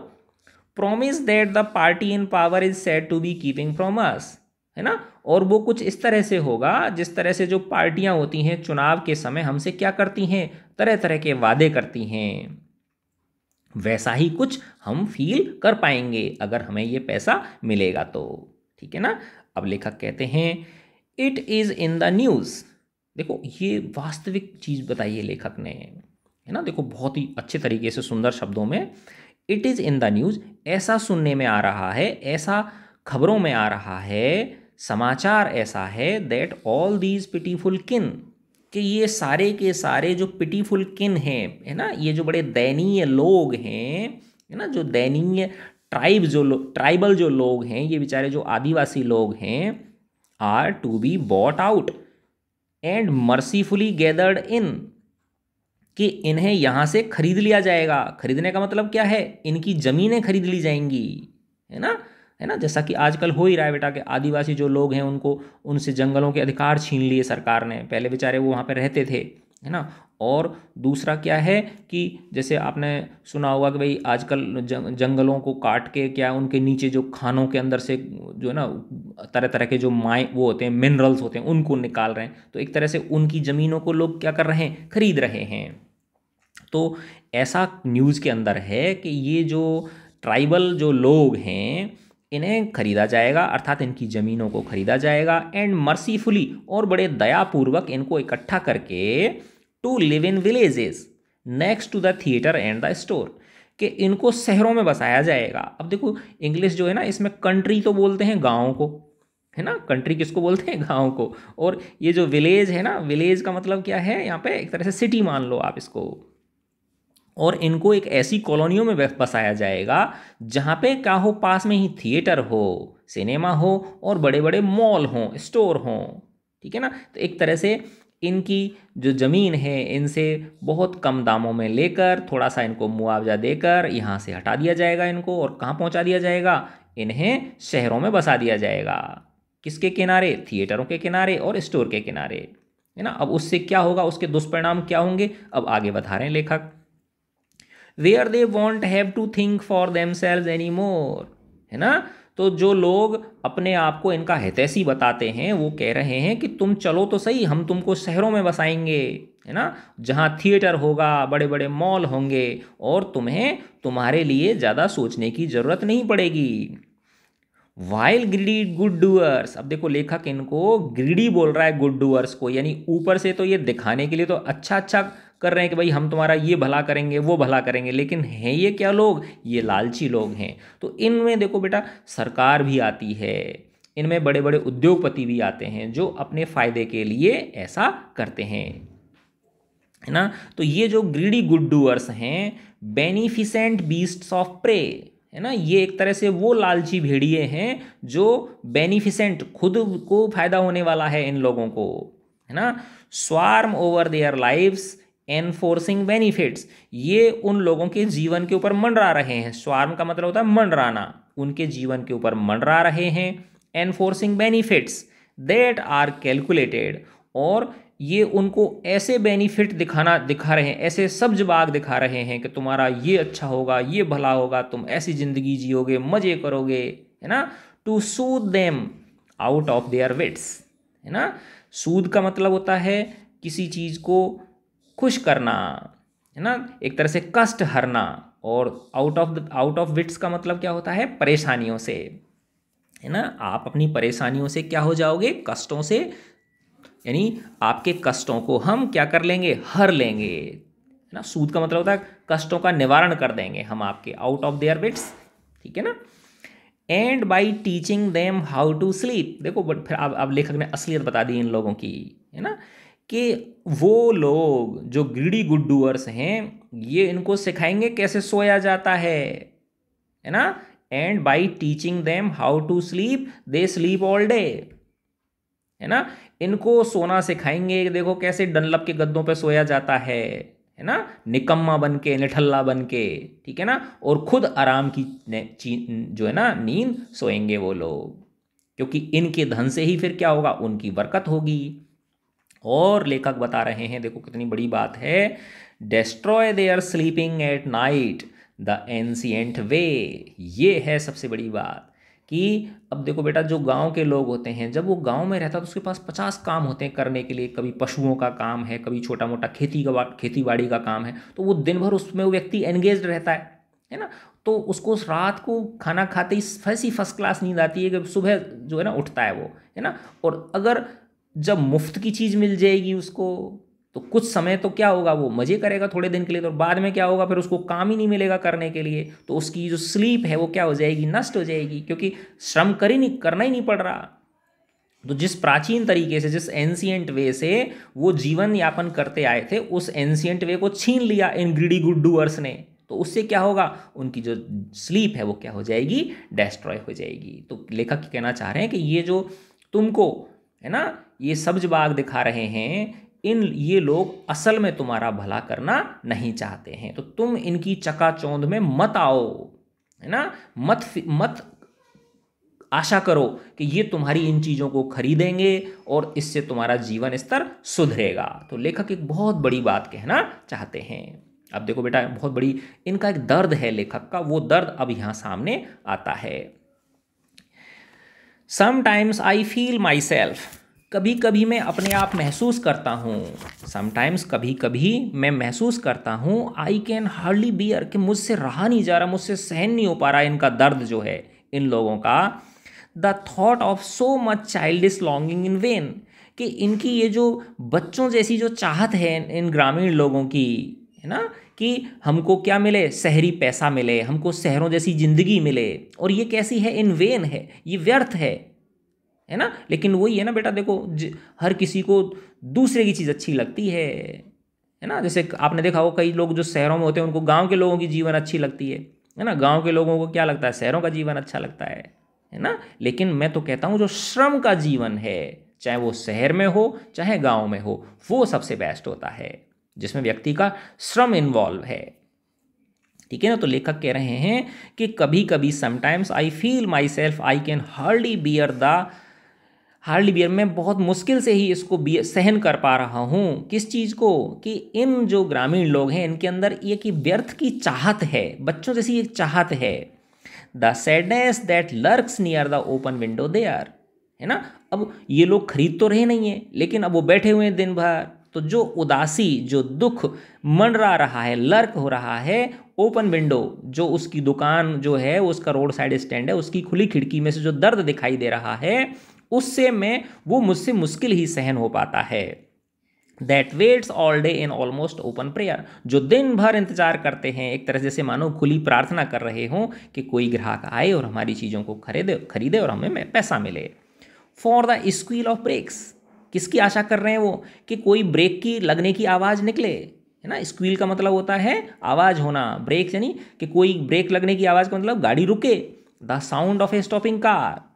Speaker 1: promise that the party in power is said to be keeping promise, है ना। और वो कुछ इस तरह से होगा जिस तरह से जो पार्टियां होती हैं चुनाव के समय हमसे क्या करती हैं, तरह तरह के वादे करती हैं, वैसा ही कुछ हम फील कर पाएंगे अगर हमें ये पैसा मिलेगा तो, ठीक है ना। अब लेखक कहते हैं, it is in the news. देखो ये वास्तविक चीज़ बताई है लेखक ने, है ना। देखो बहुत ही अच्छे तरीके से सुंदर शब्दों में, it is in the news, ऐसा सुनने में आ रहा है, ऐसा खबरों में आ रहा है, समाचार ऐसा है, दैट ऑल दीज पिटीफुल किन, कि ये सारे के सारे जो पिटीफुल किन हैं, है ना, ये जो बड़े दयनीय लोग हैं, है ना, जो दयनीय ट्राइबल जो लोग हैं, ये बेचारे जो आदिवासी लोग हैं, are to be bought out and mercifully gathered in, कि इन्हें यहाँ से खरीद लिया जाएगा। खरीदने का मतलब क्या है, इनकी ज़मीनें खरीद ली जाएंगी, है ना, है ना, जैसा कि आजकल हो ही रहा है बेटा, कि आदिवासी जो लोग हैं उनको, उनसे जंगलों के अधिकार छीन लिए सरकार ने। पहले बेचारे वो वहाँ पे रहते थे, है ना। और दूसरा क्या है कि जैसे आपने सुना होगा कि भाई आजकल जंगलों को काट के क्या, उनके नीचे जो खानों के अंदर से जो है ना तरह तरह के जो वो होते हैं, मिनरल्स होते हैं, उनको निकाल रहे हैं। तो एक तरह से उनकी ज़मीनों को लोग क्या कर रहे हैं, खरीद रहे हैं। तो ऐसा न्यूज़ के अंदर है कि ये जो ट्राइबल जो लोग हैं, इन्हें खरीदा जाएगा, अर्थात इनकी ज़मीनों को खरीदा जाएगा, एंड मर्सीफुली, और बड़े दयापूर्वक इनको इकट्ठा करके, to live in villages next to the theatre and the store, कि इनको शहरों में बसाया जाएगा। अब देखो इंग्लिश जो है ना, इसमें कंट्री तो बोलते हैं गाँव को, है ना, कंट्री किसको बोलते हैं, गाँव को। और ये जो विलेज है ना, विलेज का मतलब क्या है, यहाँ पे एक तरह से सिटी मान लो आप इसको। और इनको एक ऐसी कॉलोनियों में बसाया जाएगा जहाँ पे क्या हो, पास में ही थिएटर हो, सिनेमा हो, और बड़े बड़े मॉल हों, स्टोर हों, ठीक है ना। तो एक तरह से इनकी जो ज़मीन है, इनसे बहुत कम दामों में लेकर, थोड़ा सा इनको मुआवजा देकर यहाँ से हटा दिया जाएगा इनको, और कहाँ पहुँचा दिया जाएगा, इन्हें शहरों में बसा दिया जाएगा। किसके किनारे, थिएटरों के किनारे और स्टोर के किनारे, है ना। अब उससे क्या होगा, उसके दुष्परिणाम क्या होंगे, अब आगे बता रहे हैं लेखक। Where they won't have to think for themselves any more, है ना। तो जो लोग अपने आप को इनका हितैषी बताते हैं, वो कह रहे हैं कि तुम चलो तो सही, हम तुमको शहरों में बसाएंगे, है ना, जहाँ थिएटर होगा, बड़े बड़े मॉल होंगे, और तुम्हें तुम्हारे लिए ज़्यादा सोचने की ज़रूरत नहीं पड़ेगी। वाइल ग्रीडी गुड डूअर्स, अब देखो लेखक इनको ग्रीडी बोल रहा है गुड डूअर्स को, यानी ऊपर से तो ये दिखाने के लिए तो अच्छा अच्छा कर रहे हैं कि भाई हम तुम्हारा ये भला करेंगे, वो भला करेंगे, लेकिन हैं ये क्या लोग, ये लालची लोग हैं। तो इनमें देखो बेटा सरकार भी आती है, इनमें बड़े बड़े उद्योगपति भी आते हैं जो अपने फायदे के लिए ऐसा करते हैं, है ना। तो ये जो ग्रीडी गुड डूअर्स हैं, बेनिफिसेंट बीस्ट्स ऑफ प्रे, है ना, ये एक तरह से वो लालची भेड़िए हैं जो बेनिफिसेंट, खुद को फायदा होने वाला है इन लोगों को, है ना। Swarm over their lives enforcing benefits, ये उन लोगों के जीवन के ऊपर मंडरा रहे हैं। स्वार्म का मतलब होता है मंडराना, उनके जीवन के ऊपर मंडरा रहे हैं। Enforcing benefits that are calculated, और ये उनको ऐसे बेनिफिट दिखा रहे हैं, ऐसे सब्ज-बाग दिखा रहे हैं कि तुम्हारा ये अच्छा होगा, ये भला होगा, तुम ऐसी ज़िंदगी जियोगे, मज़े करोगे, है ना। To soothe them out of their wits, है ना। सूद का मतलब होता है किसी चीज़ को खुश करना, है ना, एक तरह से कष्ट हरना। और आउट ऑफ विट्स का मतलब क्या होता है, परेशानियों से, है ना। आप अपनी परेशानियों से क्या हो जाओगे, कष्टों से, यानी आपके कष्टों को हम क्या कर लेंगे, हर लेंगे, है ना। सूद का मतलब होता है कष्टों का निवारण कर देंगे हम आपके, आउट ऑफ देयर विट्स, ठीक है ना। And by teaching them how to sleep, देखो बट फिर अब लेखक ने असलियत बता दी इन लोगों की, है ना, कि वो लोग जो ग्रीडी गुड डूअर्स हैं, ये इनको सिखाएंगे कैसे सोया जाता है ना। And by teaching them how to sleep they sleep all day, है ना। इनको सोना सिखाएंगे कि देखो कैसे डनलप के गद्दों पे सोया जाता है ना, निकम्मा बन के, निठल्ला बन के, ठीक है ना। और खुद आराम की जो है ना नींद सोएंगे वो लोग, क्योंकि इनके धन से ही फिर क्या होगा, उनकी बरकत होगी। और लेखक बता रहे हैं, देखो कितनी बड़ी बात है, destroy their sleeping at night the ancient way, ये है सबसे बड़ी बात। कि अब देखो बेटा, जो गांव के लोग होते हैं, जब वो गांव में रहता है तो उसके पास 50 काम होते हैं करने के लिए, कभी पशुओं का काम है, कभी छोटा मोटा खेती बाड़ी का काम है, तो वो दिन भर उसमें वो व्यक्ति एंगेज्ड रहता है ना। तो उसको रात को खाना खाते ही ऐसी फर्स्ट क्लास नींद आती है कि सुबह जो है ना उठता है वो, है ना। और अगर जब मुफ्त की चीज़ मिल जाएगी उसको, तो कुछ समय तो क्या होगा, वो मज़े करेगा थोड़े दिन के लिए, तो बाद में क्या होगा, फिर उसको काम ही नहीं मिलेगा करने के लिए, तो उसकी जो स्लीप है वो क्या हो जाएगी, नष्ट हो जाएगी, क्योंकि श्रम करना ही नहीं पड़ रहा। तो जिस प्राचीन तरीके से, जिस एंशिएंट वे से वो जीवन यापन करते आए थे, उस एंशिएंट वे को छीन लिया इन ग्रीडी गुड डूअर्स ने, तो उससे क्या होगा, उनकी जो स्लीप है वो क्या हो जाएगी, डिस्ट्रॉय हो जाएगी। तो लेखक कहना चाह रहे हैं कि ये जो तुमको है ना ये सब्ज बाग दिखा रहे हैं, ये लोग असल में तुम्हारा भला करना नहीं चाहते हैं, तो तुम इनकी चकाचौंध में मत आओ, है ना, मत आशा करो कि ये तुम्हारी इन चीज़ों को खरीदेंगे और इससे तुम्हारा जीवन स्तर सुधरेगा। तो लेखक एक बहुत बड़ी बात कहना चाहते हैं। अब देखो बेटा, बहुत बड़ी इनका एक दर्द है लेखक का, वो दर्द अब यहाँ सामने आता है। Sometimes I feel my self, कभी कभी मैं अपने आप महसूस करता हूँ, समटाइम्स कभी कभी मैं महसूस करता हूँ, आई कैन हार्डली बियर, कि मुझसे रहा नहीं जा रहा, मुझसे सहन नहीं हो पा रहा इनका दर्द जो है इन लोगों का। The thought of so much childish longing in when, कि इनकी ये जो बच्चों जैसी जो चाहत है इन ग्रामीण लोगों की, है ना, कि हमको क्या मिले, शहरी पैसा मिले, हमको शहरों जैसी जिंदगी मिले, और ये कैसी है, इन वेन है, ये व्यर्थ है ना। लेकिन वही है ना बेटा, देखो हर किसी को दूसरे की चीज़ अच्छी लगती है ना। जैसे आपने देखा हो कई लोग जो शहरों में होते हैं उनको गांव के लोगों की जीवन अच्छी लगती है ना। गांव के लोगों को क्या लगता है, शहरों का जीवन अच्छा लगता है ना। लेकिन मैं तो कहता हूँ जो श्रम का जीवन है, चाहे वो शहर में हो चाहे गांव में हो, वो सबसे बेस्ट होता है, जिसमें व्यक्ति का श्रम इन्वॉल्व है, ठीक है ना। तो लेखक कह रहे हैं कि कभी कभी sometimes I feel myself I can hardly bear, मैं बहुत मुश्किल से ही इसको सहन कर पा रहा हूँ। किस चीज़ को, कि इन जो ग्रामीण लोग हैं इनके अंदर ये कि व्यर्थ की चाहत है, बच्चों जैसी एक चाहत है। The sadness that lurks near the open window there, है ना। अब ये लोग खरीद तो रहे नहीं है, लेकिन अब वो बैठे हुए हैं दिन भर, तो जो उदासी, जो दुख मंडरा रहा है, लर्क हो रहा है ओपन विंडो, जो उसकी दुकान जो है, उसका रोड साइड स्टैंड है, उसकी खुली खिड़की में से जो दर्द दिखाई दे रहा है, उससे वो मुझसे मुश्किल ही सहन हो पाता है। That waits all day in almost open prayer, जो दिन भर इंतजार करते हैं, एक तरह से मानो खुली प्रार्थना कर रहे हों कि कोई ग्राहक आए और हमारी चीज़ों को खरीदे और हमें पैसा मिले। For the squeal of brakes, किसकी आशा कर रहे हैं वो, कि कोई ब्रेक की लगने की आवाज़ निकले, है ना। स्क्वील का मतलब होता है आवाज़ होना, ब्रेक यानी कि कोई ब्रेक लगने की आवाज़ का मतलब गाड़ी रुके। The sound of A stopping car,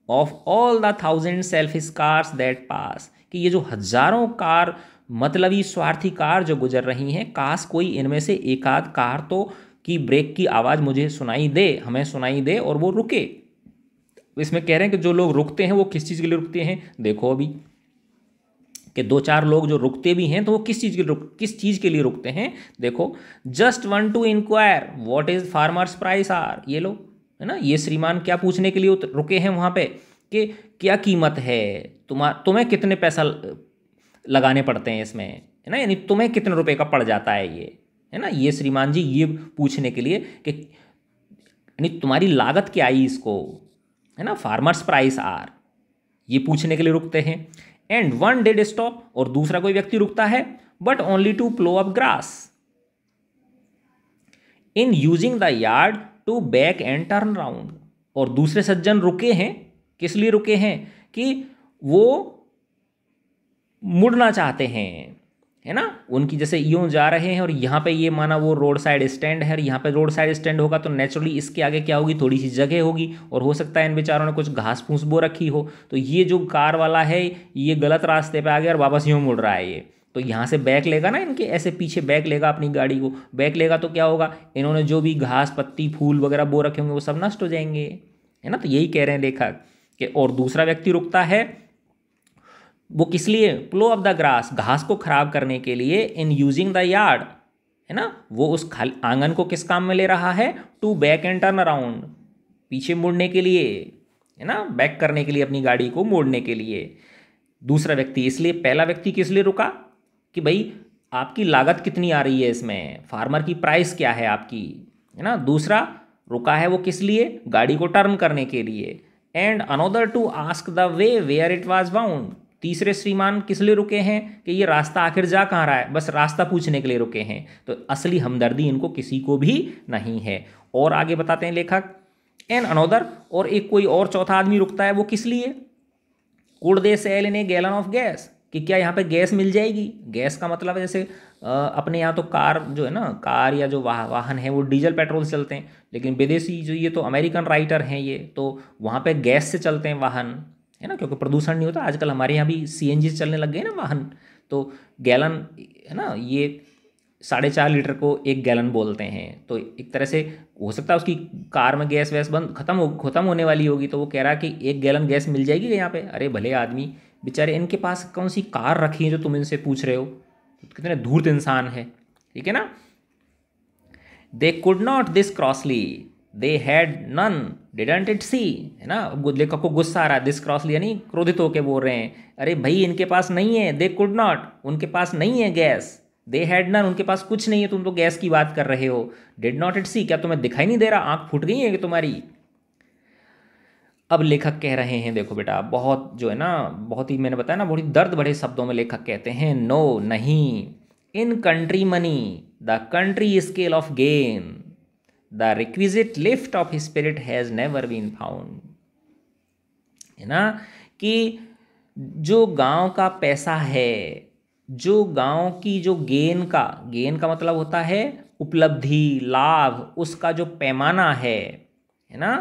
Speaker 1: of all the 1000 selfish cars that pass, कि ये जो हजारों कार, मतलबी स्वार्थी कार जो गुजर रही हैं, काश कोई इनमें से एक आध कार तो की ब्रेक की आवाज़ मुझे सुनाई दे, हमें सुनाई दे और वो रुके। इसमें कह रहे हैं कि जो लोग रुकते हैं वो किस चीज़ के लिए रुकते हैं, देखो अभी कि दो चार लोग जो रुकते भी हैं तो वो किस चीज़ के लिए रुकते हैं, देखो। Just one to inquire what is farmers price are, ये लोग, है ना, ये श्रीमान क्या पूछने के लिए रुके हैं वहाँ पे कि क्या कीमत है, तुम्हें कितने पैसा लगाने पड़ते हैं इसमें, है ना, यानी तुम्हें कितने रुपए का पड़ जाता है ये, है ना। ये श्रीमान जी ये पूछने के लिए कि यानी तुम्हारी लागत क्या आई इसको, है ना, फार्मर्स प्राइस आर, ये पूछने के लिए रुकते हैं। एंड वन डिड स्टॉप, और दूसरा कोई व्यक्ति रुकता है, but only to plough up grass in using the yard to back and turn round, और दूसरे सज्जन रुके हैं, किस लिए रुके हैं, कि वो मुड़ना चाहते हैं, है ना। उनकी जैसे यूं जा रहे हैं और यहाँ पे ये माना वो रोड साइड स्टैंड है, यहाँ पे रोड साइड स्टैंड होगा तो नेचुरली इसके आगे क्या होगी, थोड़ी सी जगह होगी, और हो सकता है इन बेचारों ने कुछ घास फूस बो रखी हो, तो ये जो कार वाला है ये गलत रास्ते पे आ गया और वापस यूँ मुड़ रहा है ये, तो यहाँ से बैक लेगा ना, इनके ऐसे पीछे बैक लेगा अपनी गाड़ी को, बैक लेगा तो क्या होगा, इन्होंने जो भी घास पत्ती फूल वगैरह बो रखे होंगे वो सब नष्ट हो जाएंगे, है ना। तो यही कह रहे हैं लेखक कि और दूसरा व्यक्ति रुकता है, वो किस लिए, प्लो ऑफ द ग्रास, घास को खराब करने के लिए, इन यूजिंग द यार्ड, है ना, वो उस आंगन को किस काम में ले रहा है, to back and turn around, पीछे मुड़ने के लिए, है ना, बैक करने के लिए, अपनी गाड़ी को मोड़ने के लिए। दूसरा व्यक्ति इसलिए, पहला व्यक्ति किस लिए रुका कि भाई आपकी लागत कितनी आ रही है इसमें, फार्मर की प्राइस क्या है आपकी, है ना। दूसरा रुका है वो किस लिए, गाड़ी को टर्न करने के लिए। And another to ask the way where it was bound, तीसरे श्रीमान किस लिए रुके हैं कि ये रास्ता आखिर जा कहाँ रहा है, बस रास्ता पूछने के लिए रुके हैं, तो असली हमदर्दी इनको किसी को भी नहीं है। और आगे बताते हैं लेखक, एंड अनोदर, और एक कोई और चौथा आदमी रुकता है, वो किस लिए, could they sell in A gallon of gas, कि क्या यहाँ पे गैस मिल जाएगी। गैस का मतलब है जैसे अपने यहाँ तो कार जो है ना, कार या जो वाहन है वो डीजल पेट्रोल से चलते हैं, लेकिन विदेशी जो ये तो अमेरिकन राइटर हैं ये, तो वहाँ पे गैस से चलते हैं वाहन, है ना, क्योंकि प्रदूषण नहीं होता। आजकल हमारे यहाँ भी सीएनजी से चलने लग गए ना वाहन, तो गैलन, है ना, ये 4.5 लीटर को 1 गैलन बोलते हैं। तो एक तरह से हो सकता है उसकी कार में गैस वैस बंद खत्म होने वाली होगी, तो वो कह रहा है कि 1 गैलन गैस मिल जाएगी यहाँ पे। अरे भले आदमी बेचारे, इनके पास कौन सी कार रखी है जो तुम इनसे पूछ रहे हो, कितने धूर्त इंसान है, ठीक है ना। They could not this crossly, they had none, didn't it see, है ना। लेखक को गुस्सा आ रहा है, दिस क्रॉसली यानी क्रोधित होकर बोल रहे हैं, अरे भाई इनके पास नहीं है, दे कुड नॉट, उनके पास नहीं है गैस, दे हैड नन, उनके पास कुछ नहीं है, तुम तो गैस की बात कर रहे हो, डिड नॉट इट सी, क्या तुम्हें दिखाई नहीं दे रहा, आंख फूट गई है कि तुम्हारी। अब लेखक कह रहे हैं, देखो बेटा, बहुत जो है ना, बहुत ही मैंने बताया ना, बहुत ही दर्द भरे शब्दों में लेखक कहते हैं, नो नहीं, in country money the country scale of gain the requisite lift of spirit has never been found, है ना, कि जो गांव का पैसा है, जो गांव की जो गेन का मतलब होता है उपलब्धि, लाभ, उसका जो पैमाना है ना,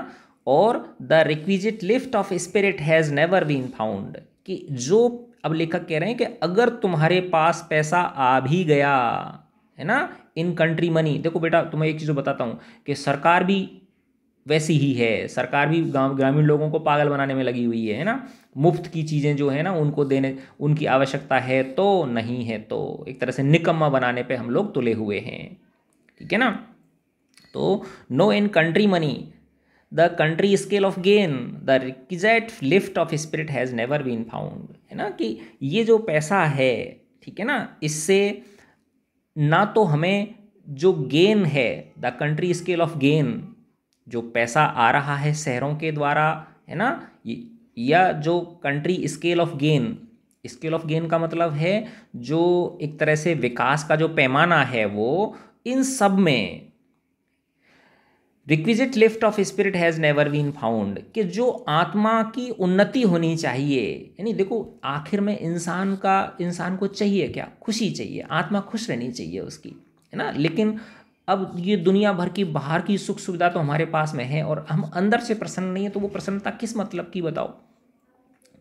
Speaker 1: और the requisite lift of spirit has never been found, कि जो, अब लेखक कह रहे हैं कि अगर तुम्हारे पास पैसा आ भी गया, है ना, इन कंट्री मनी, देखो बेटा तुम्हें एक चीज़ बताता हूँ कि सरकार भी वैसी ही है, सरकार भी गांव ग्रामीण लोगों को पागल बनाने में लगी हुई है ना, मुफ्त की चीज़ें जो है ना उनको देने, उनकी आवश्यकता है तो नहीं है तो, एक तरह से निकम्मा बनाने पे हम लोग तुले हुए हैं, ठीक है ना। तो no in country money the country scale of gain the requisite lift of spirit has never been found, है ना, कि ये जो पैसा है, ठीक है ना, इससे ना तो हमें जो गेन है, the country scale of gain, जो पैसा आ रहा है शहरों के द्वारा, है ना, या जो कंट्री स्केल ऑफ गेन का मतलब है जो एक तरह से विकास का जो पैमाना है, वो इन सब में requisite lift of spirit has never been found, कि जो आत्मा की उन्नति होनी चाहिए, यानी देखो आखिर में इंसान को चाहिए क्या, खुशी चाहिए, आत्मा खुश रहनी चाहिए उसकी, है ना। लेकिन अब ये दुनिया भर की बाहर की सुख सुविधा तो हमारे पास में है और हम अंदर से प्रसन्न नहीं है, तो वो प्रसन्नता किस मतलब की बताओ।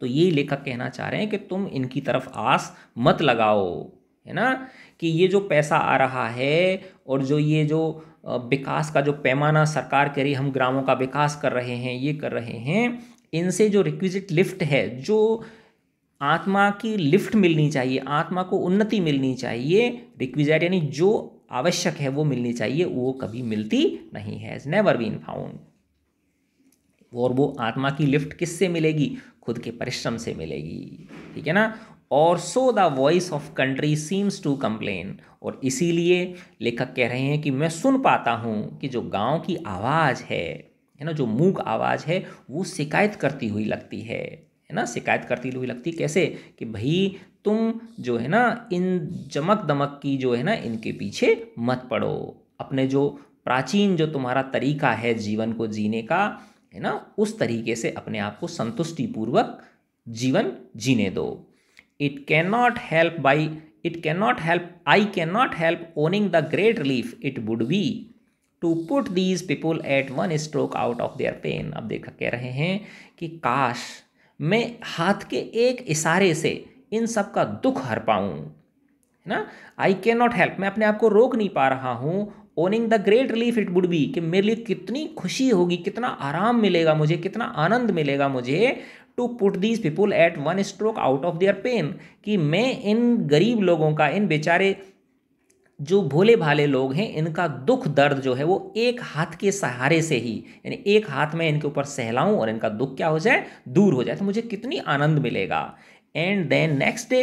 Speaker 1: तो ये लेखक कहना चाह रहे हैं कि तुम इनकी तरफ आस मत लगाओ, है ना, कि ये जो पैसा आ रहा है और जो ये जो विकास का जो पैमाना सरकार कह रही हम ग्रामों का विकास कर रहे हैं, ये कर रहे हैं, इनसे जो रिक्विजिट लिफ्ट है, जो आत्मा की लिफ्ट मिलनी चाहिए, आत्मा को उन्नति मिलनी चाहिए, रिक्विजिट यानी जो आवश्यक है वो मिलनी चाहिए, वो कभी मिलती नहीं है, हैज़ नेवर बीन फाउंड। और वो आत्मा की लिफ्ट किससे मिलेगी, खुद के परिश्रम से मिलेगी, ठीक है ना। और so the voice of country seems to complain, और इसीलिए लेखक कह रहे हैं कि मैं सुन पाता हूँ कि जो गांव की आवाज़ है ना, जो मूक आवाज़ है, वो शिकायत करती हुई लगती है ना, शिकायत करती हुई लगती कैसे, कि भाई तुम जो है ना इन चमक दमक की जो है ना इनके पीछे मत पड़ो, अपने जो प्राचीन जो तुम्हारा तरीका है जीवन को जीने का, है ना, उस तरीके से अपने आप को संतुष्टिपूर्वक जीवन जीने दो। It cannot help I cannot help owning the great relief it would be to put these people at one stroke out of their pain। अब देखा कह रहे हैं कि काश मैं हाथ के एक इशारे से इन सब का दुख हर पाऊं, है ना। आई कैन नॉट हेल्प, मैं अपने आप को रोक नहीं पा रहा हूं, owning the great relief it would B, कि मेरे लिए कितनी खुशी होगी, कितना आराम मिलेगा मुझे, कितना आनंद मिलेगा मुझे, to put these people at one stroke out of their pain, कि मैं इन गरीब लोगों का, इन बेचारे जो भोले भाले लोग हैं, इनका दुख दर्द जो है वो एक हाथ के सहारे से ही, यानी एक हाथ में इनके ऊपर सहलाऊं और इनका दुख क्या हो जाए, दूर हो जाए, तो मुझे कितनी आनंद मिलेगा। एंड देन नेक्स्ट डे,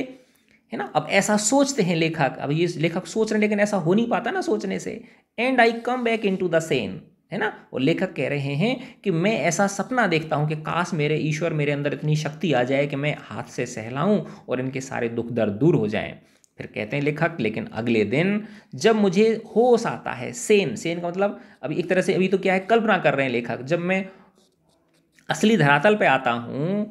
Speaker 1: है ना, अब ऐसा सोचते हैं लेखक, अब ये लेखक सोच रहे हैं लेकिन ऐसा हो नहीं पाता ना सोचने से। And I come back into the sane, है ना, और लेखक कह रहे हैं कि मैं ऐसा सपना देखता हूं कि काश मेरे ईश्वर मेरे अंदर इतनी शक्ति आ जाए कि मैं हाथ से सहलाऊं और इनके सारे दुख दर्द दूर हो जाएं। फिर कहते हैं लेखक, लेकिन अगले दिन जब मुझे होश आता है, सेन का मतलब अभी एक तरह से अभी तो क्या है, कल्पना कर रहे हैं लेखक, जब मैं असली धरातल पे आता हूं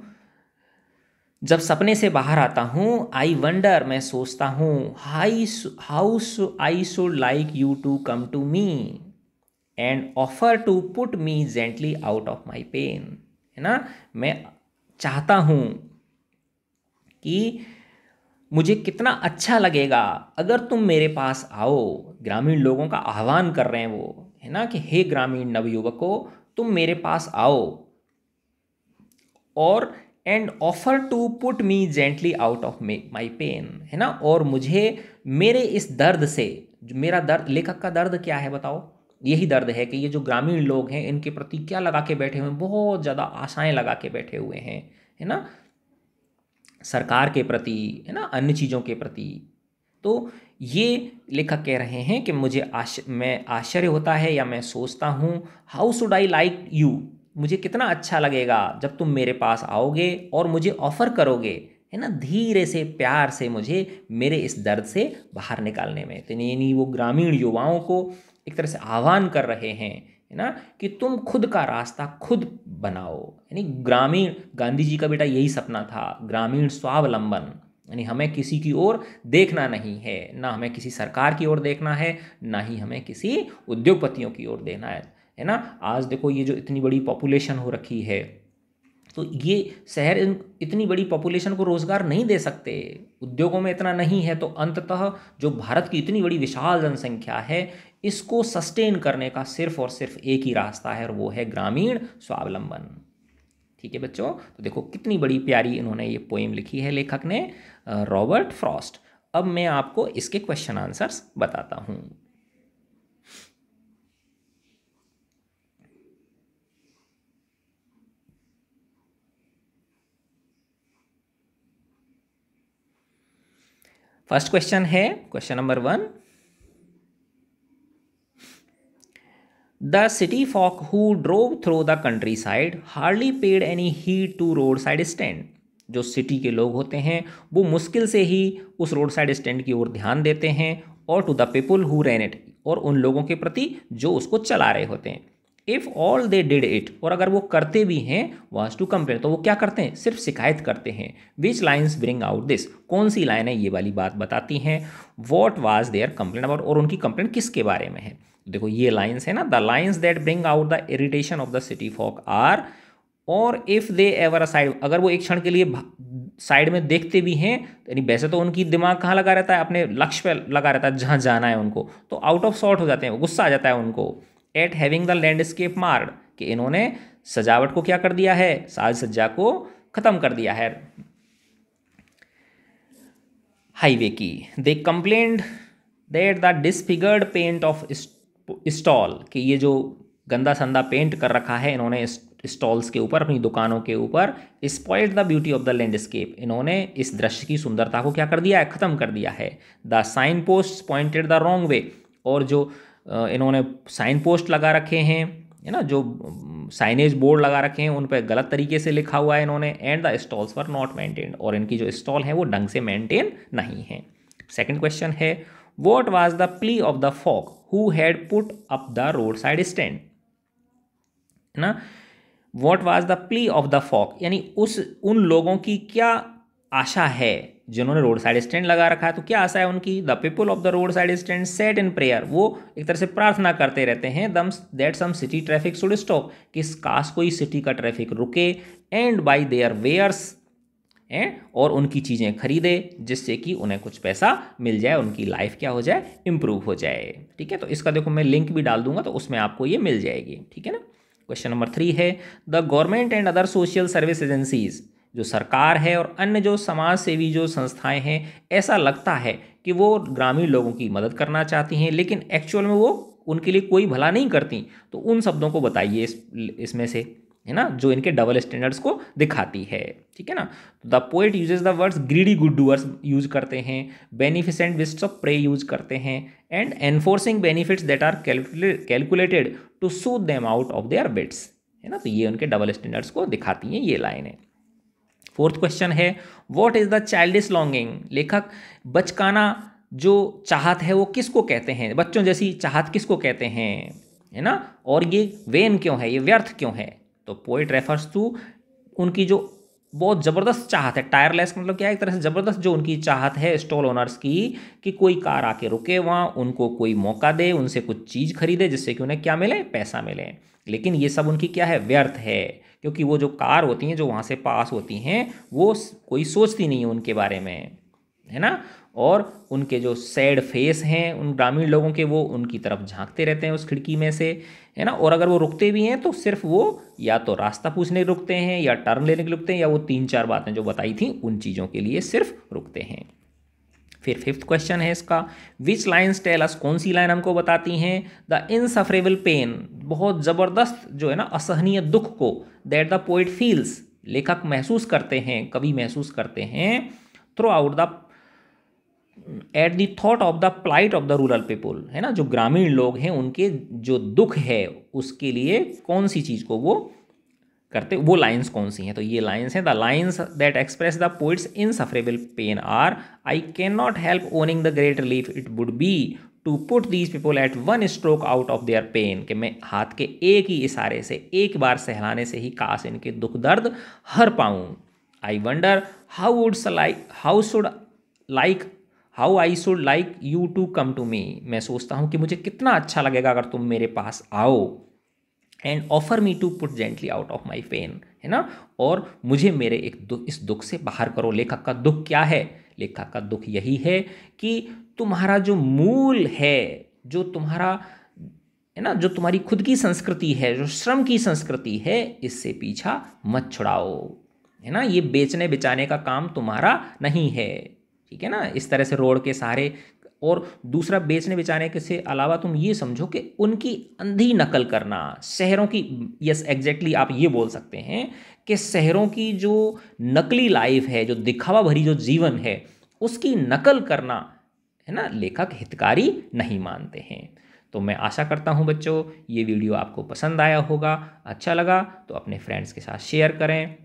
Speaker 1: जब सपने से बाहर आता हूँ, आई वंडर, मैं सोचता हूँ, how I should like you to come to me and offer to put me gently out of my pain. है ना, मैं चाहता हूँ कि मुझे कितना अच्छा लगेगा अगर तुम मेरे पास आओ। ग्रामीण लोगों का आह्वान कर रहे हैं वो, है ना, कि हे ग्रामीण नवयुवकों, तुम मेरे पास आओ और and offer to put me gently out of my pain. है ना, और मुझे मेरे इस दर्द से, जो मेरा दर्द, लेखक का दर्द क्या है बताओ? यही दर्द है कि ये जो ग्रामीण लोग हैं इनके प्रति क्या लगा के बैठे हुए हैं, बहुत ज़्यादा आशाएं लगा के बैठे हुए हैं, है ना, सरकार के प्रति, है ना, अन्य चीज़ों के प्रति। तो ये लेखक कह रहे हैं कि मैं आश्चर्य होता है या मैं सोचता हूँ, how should I like you, मुझे कितना अच्छा लगेगा जब तुम मेरे पास आओगे और मुझे ऑफर करोगे, है ना, धीरे से प्यार से मुझे मेरे इस दर्द से बाहर निकालने में। तो यानी वो ग्रामीण युवाओं को एक तरह से आह्वान कर रहे हैं, है ना, कि तुम खुद का रास्ता खुद बनाओ। यानी ग्रामीण, गांधी जी का बेटा यही सपना था, ग्रामीण स्वावलंबन। यानी हमें किसी की ओर देखना नहीं है, ना हमें किसी सरकार की ओर देखना है, ना ही हमें किसी उद्योगपतियों की ओर देखना है ना। आज देखो ये जो इतनी बड़ी पॉपुलेशन हो रखी है, तो ये शहर इतनी बड़ी पॉपुलेशन को रोजगार नहीं दे सकते, उद्योगों में इतना नहीं है, तो अंततः जो भारत की इतनी बड़ी विशाल जनसंख्या है, इसको सस्टेन करने का सिर्फ और सिर्फ एक ही रास्ता है, और वो है ग्रामीण स्वावलंबन। ठीक है बच्चों, तो देखो कितनी बड़ी प्यारी इन्होंने ये पोएम लिखी है लेखक ने, रॉबर्ट फ्रॉस्ट। अब मैं आपको इसके क्वेश्चन आंसर्स बताता हूं। फर्स्ट क्वेश्चन है, question number 1, the city folk who drove through the countryside hardly paid any heed to roadside stand. जो सिटी के लोग होते हैं वो मुश्किल से ही उस रोड साइड स्टैंड की ओर ध्यान देते हैं, और to the people who ran it, और उन लोगों के प्रति जो उसको चला रहे होते हैं। If all they did it, और अगर वो करते भी हैं, वाज टू कंप्लेन, तो वो क्या करते हैं, सिर्फ शिकायत करते हैं। Which lines bring out this, कौन सी लाइन है ये वाली बात बताती हैं। What was their complain about, और उनकी कंप्लेन किसके बारे में है। देखो ये लाइन्स है ना, the lines that bring out the irritation of the city folk are, और इफ़ दे एवर असाइड, अगर वो एक क्षण के लिए साइड में देखते भी हैं, यानी वैसे तो उनकी दिमाग कहाँ लगा रहता है, अपने लक्ष्य पे लगा रहता है जहाँ जाना है उनको, तो आउट ऑफ सॉर्ट हो जाते हैं, गुस्सा आ जाता है उनको। एट हैविंग द लैंडस्केप मार्ड, कि इन्होंने सजावट को क्या कर दिया है, साज सज्जा को खत्म कर दिया है हाईवे की। They complained that the disfigured paint of stall, कि ये जो गंदा संदा पेंट कर रखा है इन्होंने स्टॉल्स के ऊपर, अपनी दुकानों के ऊपर, spoiled the beauty of the landscape, इन्होंने इस दृश्य की सुंदरता को क्या कर दिया है, खत्म कर दिया है। The signpost pointed the wrong way, और जो इन्होंने साइन पोस्ट लगा रखे हैं, है ना, जो साइनेज बोर्ड लगा रखे हैं उन पर गलत तरीके से लिखा हुआ है इन्होंने। And the stalls were not maintained, और इनकी जो स्टॉल हैं वो ढंग से मेंटेन नहीं है। सेकंड क्वेश्चन है, what was the plea of the folk who had put up the roadside stand, है ना। What was the plea of the folk, यानी उन लोगों की क्या आशा है जिन्होंने रोड साइड स्टैंड लगा रखा है, तो क्या आशा है उनकी। The people of the roadside stand set in prayer, वो एक तरह से प्रार्थना करते रहते हैं, that some city traffic should stop, कि काश कोई सिटी का ट्रैफिक रुके, एंड बाई देयर वेयर्स, और उनकी चीज़ें खरीदे, जिससे कि उन्हें कुछ पैसा मिल जाए, उनकी लाइफ क्या हो जाए, इंप्रूव हो जाए। ठीक है, तो इसका देखो मैं लिंक भी डाल दूंगा, तो उसमें आपको ये मिल जाएगी। ठीक है ना। क्वेश्चन नंबर 3 है, the government and other social service agencies, जो सरकार है और अन्य जो समाज सेवी जो संस्थाएं हैं, ऐसा लगता है कि वो ग्रामीण लोगों की मदद करना चाहती हैं, लेकिन एक्चुअल में वो उनके लिए कोई भला नहीं करती। तो उन शब्दों को बताइए इसमें से, है ना, जो इनके डबल स्टैंडर्ड्स को दिखाती है। ठीक है ना। The poet uses the words greedy good doers use करते हैं, beneficent beasts of prey use करते हैं, and enforcing benefits that are calculated to soothe them out of their wits, है ना। तो ये उनके डबल स्टैंडर्ड्स को दिखाती हैं ये लाइनें। फोर्थ क्वेश्चन है, what is the childish longing, लेखक बचकाना जो चाहत है वो किसको कहते हैं, बच्चों जैसी चाहत किसको कहते हैं, है ना, और ये वेन क्यों है, ये व्यर्थ क्यों है। तो पोएट रेफर्स टू उनकी जो बहुत ज़बरदस्त चाहत है। टायरलेस मतलब क्या है, एक तरह से ज़बरदस्त जो उनकी चाहत है स्टॉल ओनर्स की, कि कोई कार आके रुके वहाँ, उनको कोई मौका दे, उनसे कुछ चीज़ खरीदे जिससे कि उन्हें क्या मिले, पैसा मिले। लेकिन ये सब उनकी क्या है, व्यर्थ है, क्योंकि वो जो कार होती हैं जो वहाँ से पास होती हैं वो कोई सोचती नहीं है उनके बारे में, है ना। और उनके जो सैड फेस हैं उन ग्रामीण लोगों के, वो उनकी तरफ झांकते रहते हैं उस खिड़की में से, है ना। और अगर वो रुकते भी हैं तो सिर्फ वो या तो रास्ता पूछने रुकते हैं, या टर्न लेने के लिए रुकते हैं, या वो 3-4 बातें जो बताई थी उन चीज़ों के लिए सिर्फ रुकते हैं। फिर फिफ्थ क्वेश्चन है इसका, विच लाइन्स टेल अस, कौन सी लाइन हमको बताती हैं, द इनसफरेबल पेन, बहुत ज़बरदस्त जो है ना असहनीय दुख को, दैट द पोइट फील्स, लेखक महसूस करते हैं, कवि महसूस करते हैं, throughout the at the thought of the plight of the rural people, है ना। जो ग्रामीण लोग हैं उनके जो दुख है उसके लिए कौन सी चीज़ को वो करते, वो लाइंस कौन सी हैं, तो ये लाइंस हैं, the lines that express the poet's insufferable pain are, I can not help owning the great relief it would be to put these people at one stroke out of their pain, कि मैं हाथ के एक ही इशारे से, एक बार सहलाने से ही काश इनके दुख दर्द हर पाऊँ। I wonder how I should like you to come to me, मैं सोचता हूँ कि मुझे कितना अच्छा लगेगा अगर तुम मेरे पास आओ, and offer me to put gently out of my pain, है ना, और मुझे मेरे इस दुख से बाहर करो। लेखक का दुख क्या है, लेखक का दुख यही है कि तुम्हारा जो मूल है, जो तुम्हारा, है ना, जो तुम्हारी खुद की संस्कृति है, जो श्रम की संस्कृति है, इससे पीछा मत छुड़ाओ, है ना। ये बेचने बेचाने का काम तुम्हारा नहीं है, ठीक है ना। इस तरह से रोड के सहारे, और दूसरा बेचने बेचाने के से अलावा तुम ये समझो कि उनकी अंधी नकल करना, शहरों की, यस एग्जैक्टली आप ये बोल सकते हैं कि शहरों की जो नकली लाइफ है, जो दिखावा भरी जो जीवन है, उसकी नकल करना, है ना, लेखक हितकारी नहीं मानते हैं। तो मैं आशा करता हूँ बच्चों ये वीडियो आपको पसंद आया होगा, अच्छा लगा तो अपने फ्रेंड्स के साथ शेयर करें,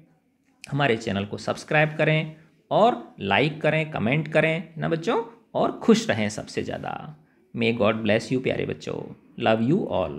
Speaker 1: हमारे चैनल को सब्सक्राइब करें, और लाइक करें, कमेंट करें ना बच्चों, और खुश रहें सबसे ज़्यादा। मे गॉड ब्लेस यू प्यारे बच्चों, लव यू ऑल।